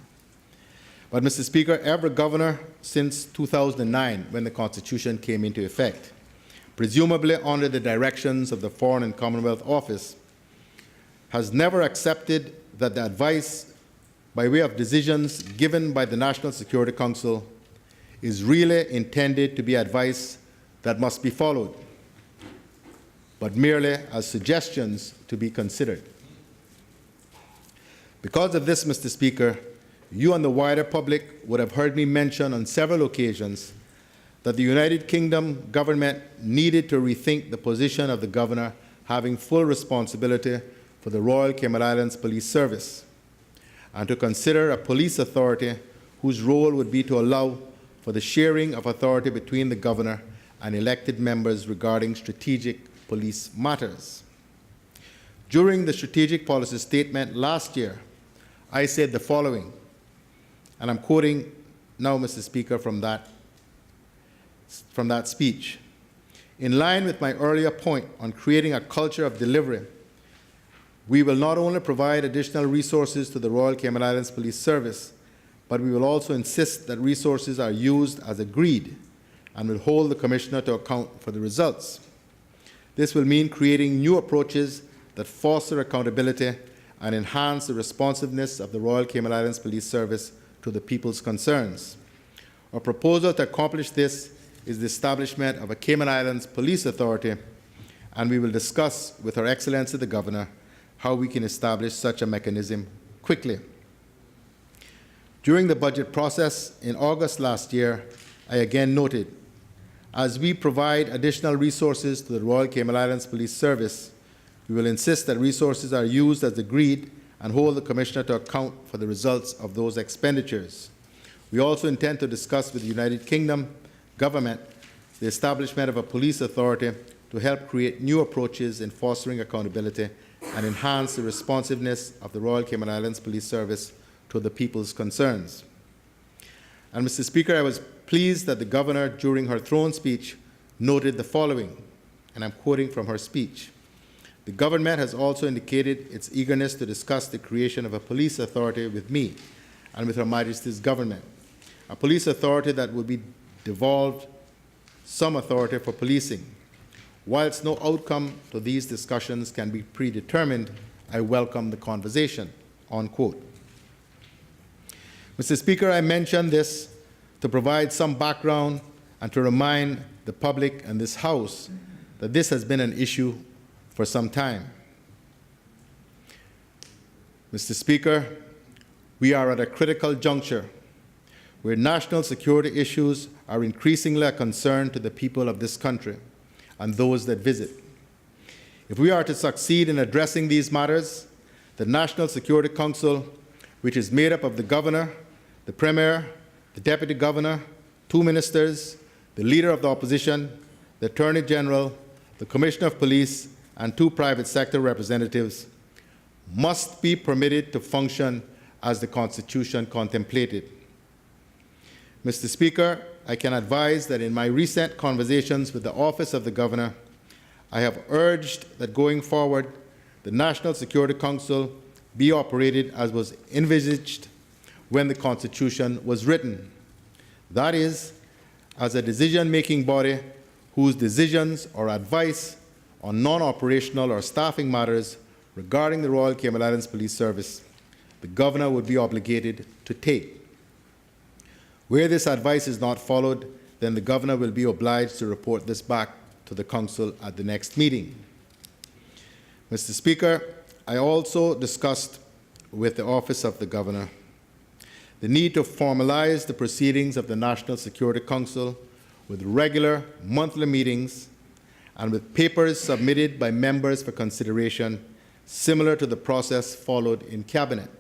But, Mr. Speaker, every governor since 2009, when the Constitution came into effect, presumably under the directions of the Foreign and Commonwealth Office, has never accepted that the advice by way of decisions given by the National Security Council is really intended to be advice that must be followed, but merely as suggestions to be considered. Because of this, Mr. Speaker, you and the wider public would have heard me mention on several occasions that the United Kingdom government needed to rethink the position of the Governor having full responsibility for the Royal Cayman Islands Police Service, and to consider a police authority whose role would be to allow for the sharing of authority between the Governor and elected members regarding strategic police matters. During the strategic policy statement last year, I said the following, and I'm quoting now, Mr. Speaker, from that speech. In line with my earlier point on creating a culture of delivery, we will not only provide additional resources to the Royal Cayman Islands Police Service, but we will also insist that resources are used as agreed and will hold the Commissioner to account for the results. This will mean creating new approaches that foster accountability and enhance the responsiveness of the Royal Cayman Islands Police Service to the people's concerns. Our proposal to accomplish this is the establishment of a Cayman Islands Police Authority and we will discuss with Her Excellency the Governor how we can establish such a mechanism quickly. During the budget process in August last year, I again noted, as we provide additional resources to the Royal Cayman Islands Police Service, we will insist that resources are used as agreed and hold the Commissioner to account for the results of those expenditures. We also intend to discuss with the United Kingdom government the establishment of a police authority to help create new approaches in fostering accountability and enhance the responsiveness of the Royal Cayman Islands Police Service to the people's concerns. And Mr. Speaker, I was pleased that the Governor, during her throne speech, noted the following, and I'm quoting from her speech. The government has also indicated its eagerness to discuss the creation of a police authority with me and with Her Majesty's government, a police authority that will be devolved some authority for policing. Whilst no outcome to these discussions can be predetermined, I welcome the conversation, unquote. Mr. Speaker, I mention this to provide some background and to remind the public and this House that this has been an issue for some time. Mr. Speaker, we are at a critical juncture where national security issues are increasingly a concern to the people of this country and those that visit. If we are to succeed in addressing these matters, the National Security Council, which is made up of the Governor, the Premier, the Deputy Governor, 2 ministers, the Leader of the Opposition, the Attorney General, the Commissioner of Police, and 2 private sector representatives, must be permitted to function as the Constitution contemplated. Mr. Speaker, I can advise that in my recent conversations with the Office of the Governor, I have urged that going forward, the National Security Council be operated as was envisaged when the Constitution was written. That is, as a decision-making body whose decisions or advice on non-operational or staffing matters regarding the Royal Cayman Islands Police Service, the Governor would be obligated to take. Where this advice is not followed, then the Governor will be obliged to report this back to the Council at the next meeting. Mr. Speaker, I also discussed with the Office of the Governor the need to formalize the proceedings of the National Security Council with regular monthly meetings and with papers submitted by members for consideration similar to the process followed in Cabinet.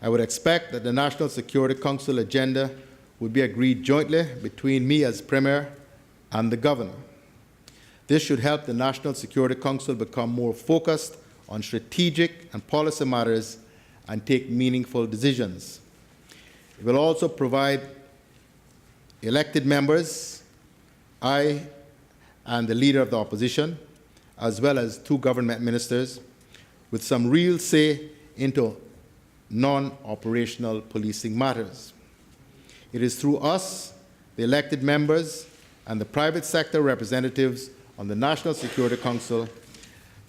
I would expect that the National Security Council agenda would be agreed jointly between me as Premier and the Governor. This should help the National Security Council become more focused on strategic and policy matters and take meaningful decisions. It will also provide elected members, I and the Leader of the Opposition, as well as 2 government ministers, with some real say into non-operational policing matters. It is through us, the elected members, and the private sector representatives on the National Security Council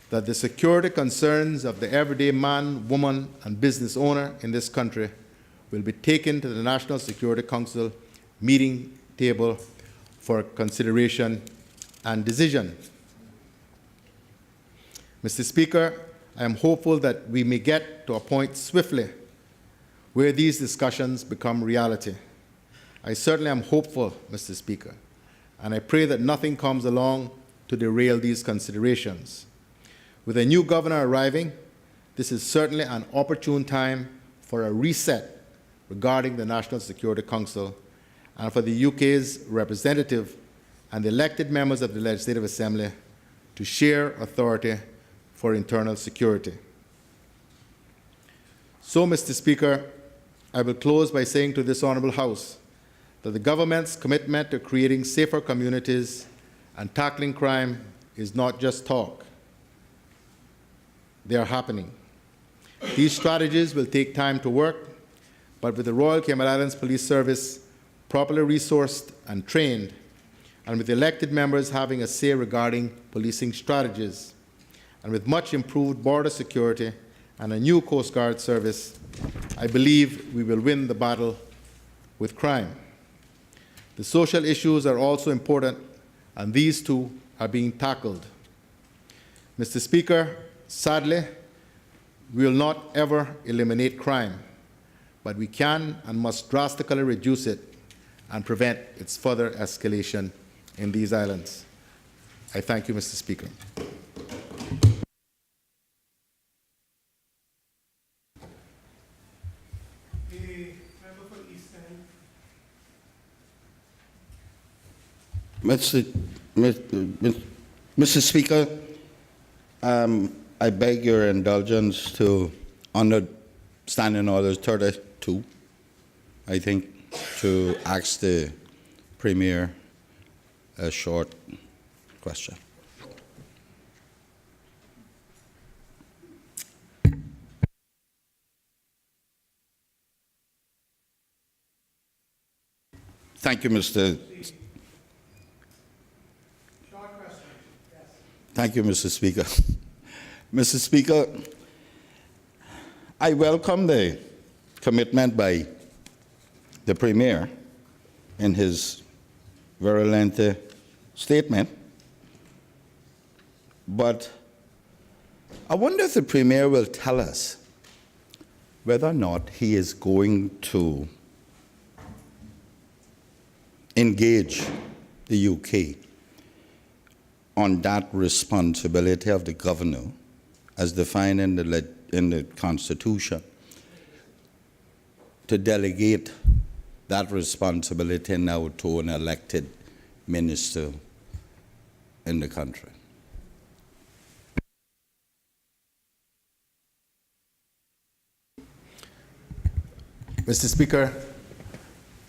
that the security concerns of the everyday man, woman, and business owner in this country will be taken to the National Security Council meeting table for consideration and decision. Mr. Speaker, I am hopeful that we may get to a point swiftly where these discussions become reality. I certainly am hopeful, Mr. Speaker, and I pray that nothing comes along to derail these considerations. With a new governor arriving, this is certainly an opportune time for a reset regarding the National Security Council and for the UK's representative and the elected members of the Legislative Assembly to share authority for internal security. So, Mr. Speaker, I will close by saying to this Honourable House that the government's commitment to creating safer communities and tackling crime is not just talk. They are happening. These strategies will take time to work, but with the Royal Cayman Islands Police Service properly resourced and trained, and with elected members having a say regarding policing strategies, and with much improved border security and a new Coast Guard service, I believe we will win the battle with crime. The social issues are also important, and these too are being tackled. Mr. Speaker, sadly, we will not ever eliminate crime, but we can and must drastically reduce it and prevent its further escalation in these islands. I thank you, Mr. Speaker. Mr. Speaker, I beg your indulgence to, under Standing Order 32, I think, to ask the Premier a short question. Thank you, Mr. Thank you, Mr. Speaker. Mr. Speaker, I welcome the commitment by the Premier in his very lengthy statement, but I wonder if the Premier will tell us whether or not he is going to engage the UK on that responsibility of the governor as defined in the Constitution to delegate that responsibility now to an elected minister in the country. Mr. Speaker,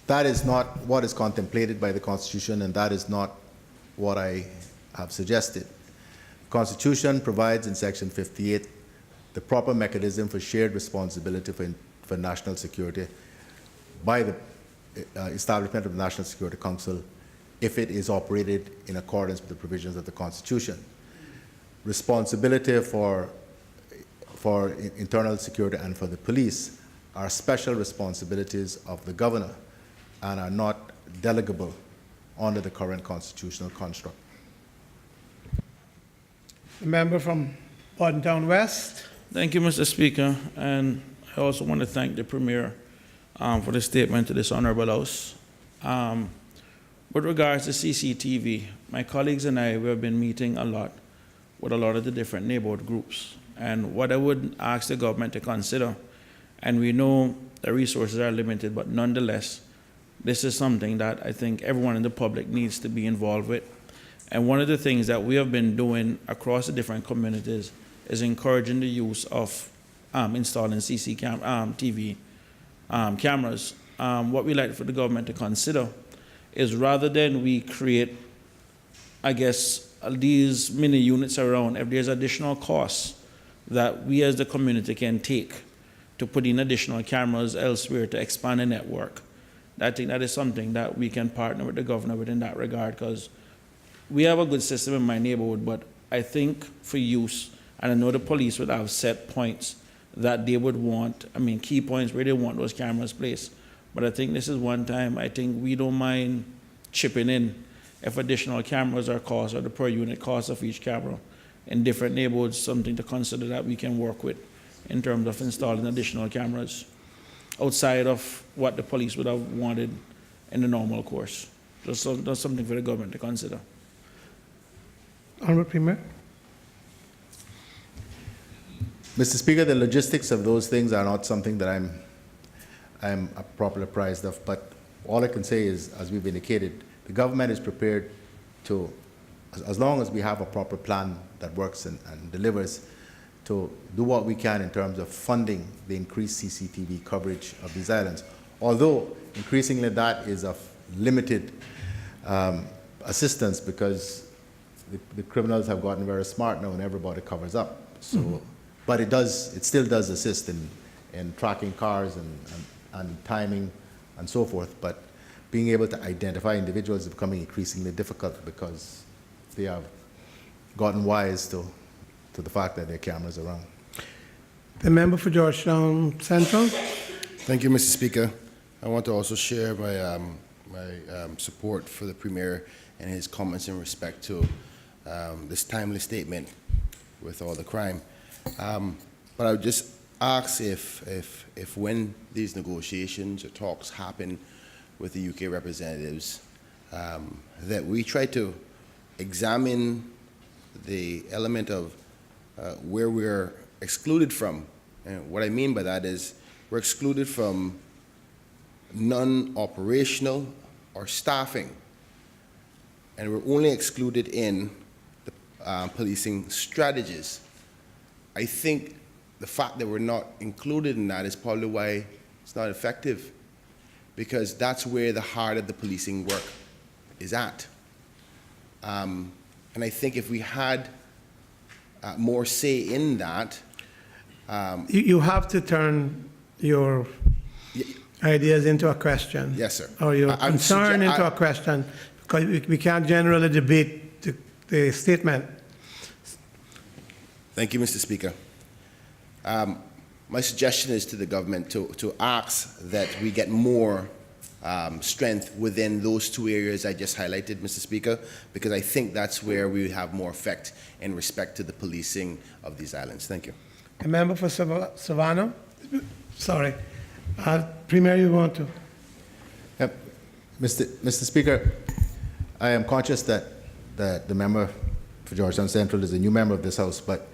that is not what is contemplated by the Constitution, and that is not what I have suggested. The Constitution provides in Section 58 the proper mechanism for shared responsibility for national security by the establishment of the National Security Council if it is operated in accordance with the provisions of the Constitution. Responsibility for internal security and for the police are special responsibilities of the governor and are not delegable under the current constitutional construct. The member from Town West. Thank you, Mr. Speaker, and I also want to thank the Premier for the statement to this Honourable House. With regards to CCTV, my colleagues and I, we have been meeting a lot with a lot of the different neighborhood groups, and what I would ask the government to consider, and we know the resources are limited, but nonetheless, this is something that I think everyone in the public needs to be involved with. And one of the things that we have been doing across the different communities is encouraging the use of installing TV cameras. What we like for the government to consider is rather than we create, I guess, these mini units around, if there's additional costs that we as the community can take to put in additional cameras elsewhere to expand the network, I think that is something that we can partner with the governor with in that regard, because we have a good system in my neighborhood, but I think for use, and I know the police would have set points that they would want, key points where they want those cameras placed. But I think this is one time, I think we don't mind chipping in if additional cameras are cost or the per unit cost of each camera in different neighborhoods, something to consider that we can work with in terms of installing additional cameras outside of what the police would have wanted in the normal course. That's something for the government to consider. Honourable Premier. Mr. Speaker, the logistics of those things are not something that I'm properly apprised of, but all I can say is, as we've indicated, the government is prepared to, as long as we have a proper plan that works and delivers, to do what we can in terms of funding the increased CCTV coverage of these islands. Although increasingly that is of limited assistance, because the criminals have gotten very smart now and everybody covers up. So, but it still does assist in tracking cars and timing and so forth. But being able to identify individuals is becoming increasingly difficult because they have gotten wise to the fact that there are cameras around. The member for Georgetown Central. Thank you, Mr. Speaker. I want to also share my support for the Premier and his comments in respect to this timely statement with all the crime. But I would just ask if when these negotiations or talks happen with the UK representatives, that we try to examine the element of where we're excluded from. And what I mean by that is we're excluded from non-operational or staffing, and we're only excluded in the policing strategies. I think the fact that we're not included in that is probably why it's not effective, because that's where the heart of the policing work is at. And I think if we had more say in that. You have to turn your ideas into a question. Yes, sir. Or your concern into a question, because we can't generally debate the statement. Thank you, Mr. Speaker. My suggestion is to the government to ask that we get more strength within those two areas I just highlighted, Mr. Speaker, because I think that's where we have more effect in respect to the policing of these islands. Thank you. A member for Savannah? Sorry. Premier, you want to? Yep. Mr. Speaker, I am conscious that the member for Georgetown Central is a new member of this House, but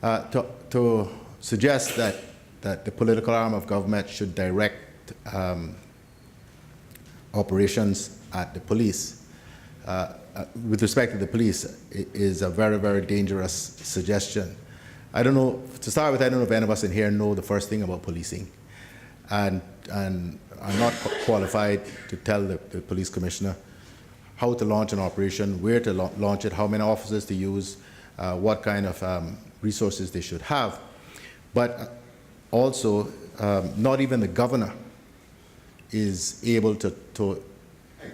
to suggest that the political arm of government should direct operations at the police, with respect to the police, is a very, very dangerous suggestion. I don't know, to start with, I don't know if any of us in here know the first thing about policing, and are not qualified to tell the police commissioner how to launch an operation, where to launch it, how many officers to use, what kind of resources they should have. But also, not even the governor is able to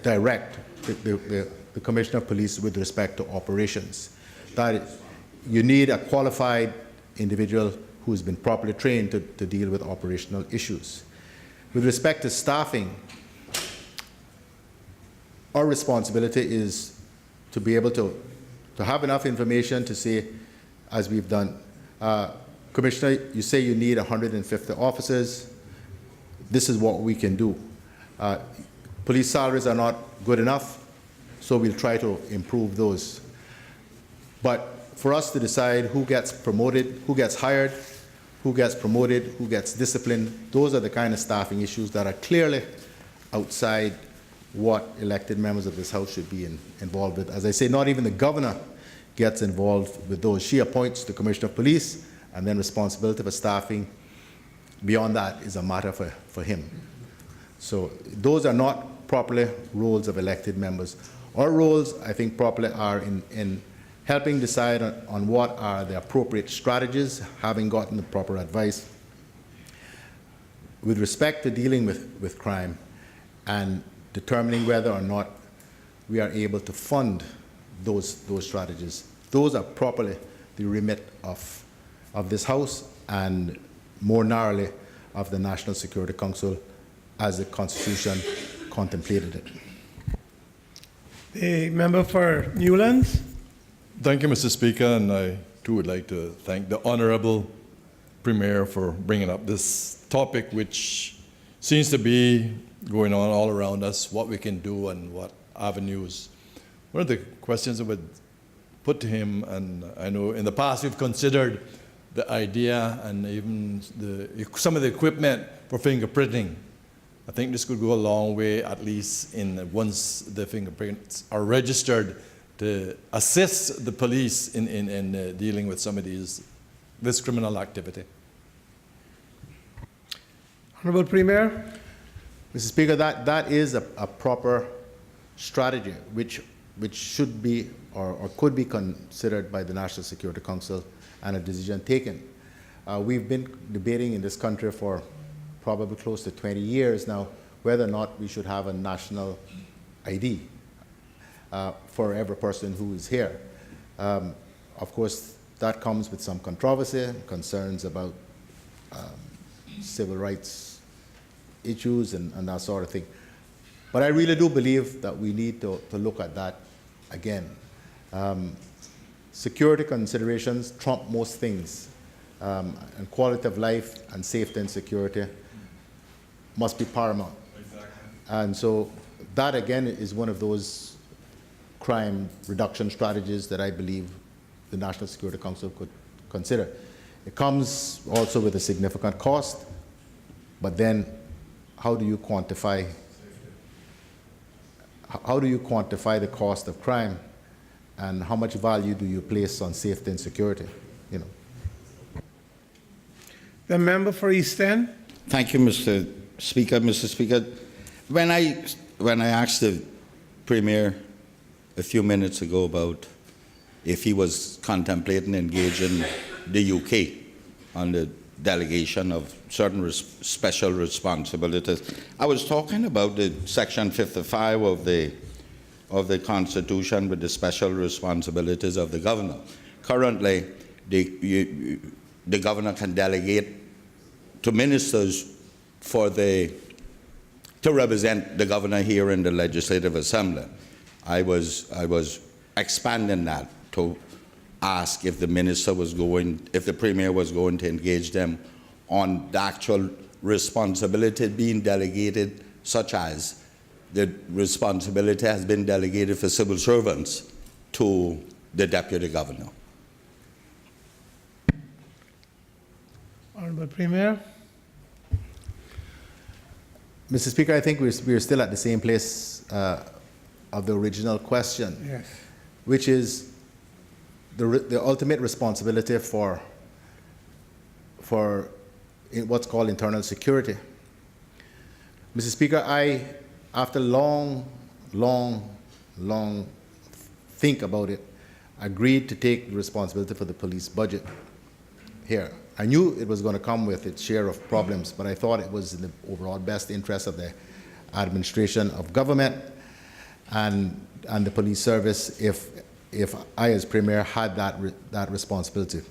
direct the commissioner of police with respect to operations. That is, you need a qualified individual who's been properly trained to deal with operational issues. With respect to staffing, our responsibility is to be able to have enough information to say, as we've done, Commissioner, you say you need 150 officers. This is what we can do. Police salaries are not good enough, so we'll try to improve those. But for us to decide who gets promoted, who gets hired, who gets promoted, who gets disciplined, those are the kind of staffing issues that are clearly outside what elected members of this House should be involved with. As I say, not even the governor gets involved with those. She appoints the Commissioner of Police, and then responsibility for staffing beyond that is a matter for him. So those are not properly roles of elected members. Our roles, I think, properly are in helping decide on what are the appropriate strategies, having gotten the proper advice with respect to dealing with crime, and determining whether or not we are able to fund those strategies. Those are properly the remit of this House, and more narrowly of the National Security Council as the Constitution contemplated it. The member for Newlands. Thank you, Mr. Speaker, and I too would like to thank the Honorable Premier for bringing up this topic, which seems to be going on all around us, what we can do and what avenues. One of the questions I would put to him, and I know in the past we've considered the idea and even some of the equipment for fingerprinting. I think this could go a long way, at least once the fingerprints are registered, to assist the police in dealing with some of this criminal activity. Honorable Premier. Mr. Speaker, that is a proper strategy which should be or could be considered by the National Security Council and a decision taken. We've been debating in this country for probably close to 20 years now whether or not we should have a national ID for every person who is here. Of course, that comes with some controversy, concerns about civil rights issues and that sort of thing. But I really do believe that we need to look at that again. security considerations trump most things, and quality of life and safety and security must be paramount. Exactly. And so that, again, is one of those crime reduction strategies that I believe the National Security Council could consider. It comes also with a significant cost, but then how do you quantify the cost of crime, and how much value do you place on safety and security? You know. The member for East End. Thank you, Mr. Speaker. Mr. Speaker, when I asked the Premier a few minutes ago about if he was contemplating engaging the UK on the delegation of certain special responsibilities, I was talking about the Section 55 of the Constitution with the special responsibilities of the governor. Currently, the governor can delegate to ministers to represent the governor here in the Legislative Assembly. I was expanding that to ask if the Premier was going to engage them on the actual responsibility being delegated, such as the responsibility has been delegated for civil servants to the Deputy Governor. Honorable Premier. Mr. Speaker, I think we're still at the same place of the original question, Yes. which is the ultimate responsibility for what's called internal security. Mr. Speaker, after long think about it, agreed to take the responsibility for the police budget here. I knew it was going to come with its share of problems, but I thought it was in the overall best interest of the administration of government and the police service if I, as Premier, had that responsibility.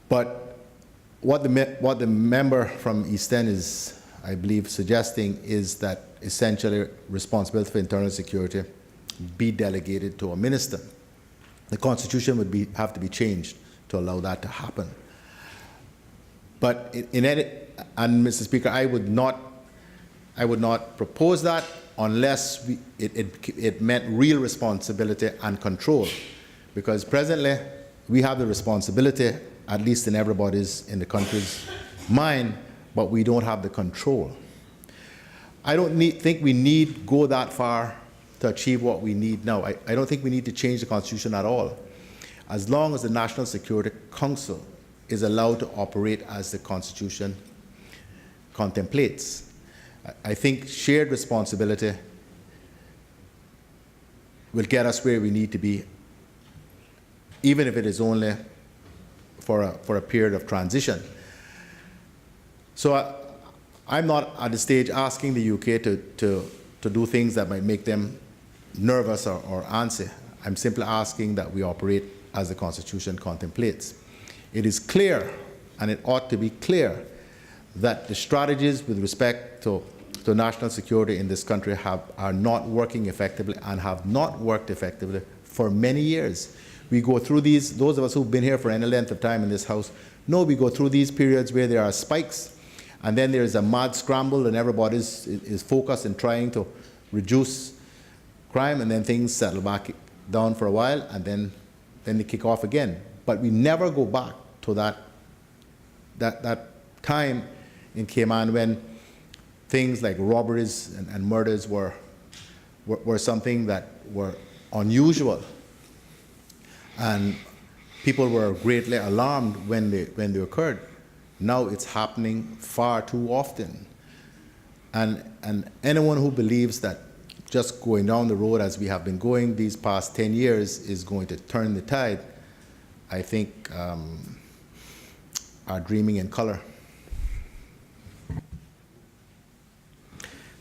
But what the member from East End is, I believe, suggesting is that essentially responsibility for internal security be delegated to a minister. The Constitution would have to be changed to allow that to happen. But and Mr. Speaker, I would not propose that unless it meant real responsibility and control, because presently we have the responsibility, at least in in the country's mind, but we don't have the control. I don't think we need go that far to achieve what we need now. I don't think we need to change the Constitution at all, as long as the National Security Council is allowed to operate as the Constitution contemplates. I think shared responsibility will get us where we need to be, even if it is only for a period of transition. So I'm not at the stage asking the UK to do things that might make them nervous or antsy. I'm simply asking that we operate as the Constitution contemplates. It is clear, and it ought to be clear, that the strategies with respect to national security in this country are not working effectively and have not worked effectively for many years. We go through these, those of us who've been here for any length of time in this House know we go through these periods where there are spikes, and then there's a mad scramble and everybody is focused in trying to reduce crime, and then things settle back down for a while, and then they kick off again. But we never go back to that time in Cayman when things like robberies and murders were something that were unusual, and people were greatly alarmed when they occurred. Now it's happening far too often, and anyone who believes that just going down the road as we have been going these past 10 years is going to turn the tide, I think are dreaming in color.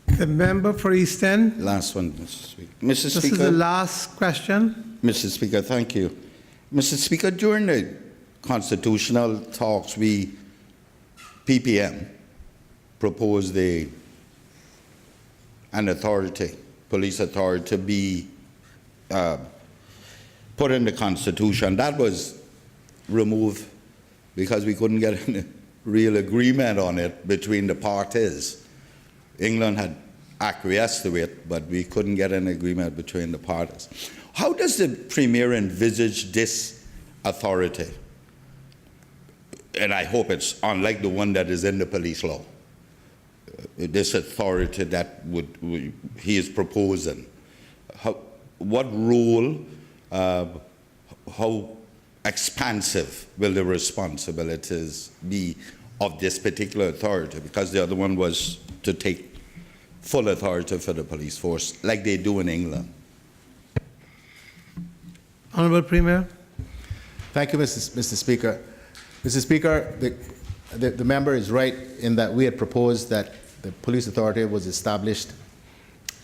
The member for East End. Last one, Mr. Speaker. Mr. This Speaker. is the last question. Mr. Speaker, thank you. Mr. Speaker, during the constitutional talks, PPM proposed an authority, police authority, to be put in the Constitution. That was removed because we couldn't get a real agreement on it between the parties. England had acquiesced to it, but we couldn't get an agreement between the parties. How does the Premier envisage this authority? And I hope it's unlike the one that is in the police law. This authority that he is proposing. What role, how expansive will the responsibilities be of this particular authority? Because the other one was to take full authority for the police force, like they do in England. Honorable Premier. Thank you, Mr. Speaker. Mr. Speaker, the member is right in that we had proposed that the police authority was established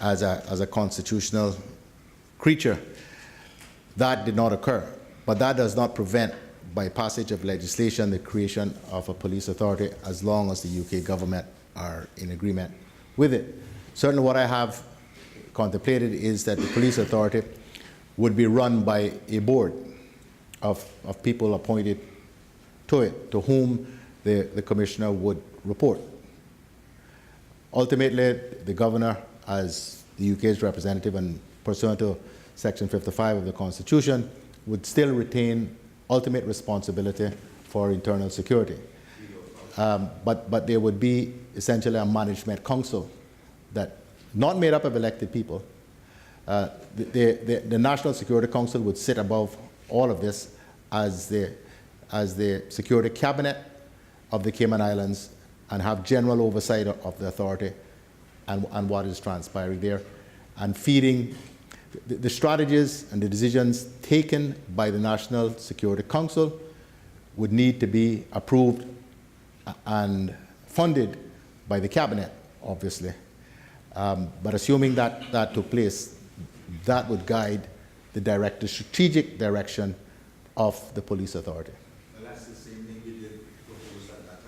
as a constitutional creature. That did not occur, but that does not prevent, by passage of legislation, the creation of a police authority as long as the UK government are in agreement with it. Certainly what I have contemplated is that the police authority would be run by a board of people appointed to it, to whom the commissioner would report. Ultimately, the governor, as the UK's representative and pursuant to Section 55 of the Constitution, would still retain ultimate responsibility for internal security. But there would be essentially a management council that, not made up of elected people. The National Security Council would sit above all of this as the security cabinet of the Cayman Islands and have general oversight of the authority and what is transpiring there, and feeding the strategies and the decisions taken by the National Security Council would need to be approved and funded by the cabinet, obviously. But assuming that took place, that would guide the strategic direction of the police authority. Well, that's the same thing we did propose at that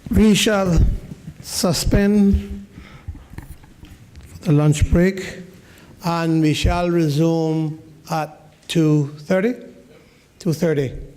time. We shall suspend for the lunch break, and we shall resume at 2:30? 2:30.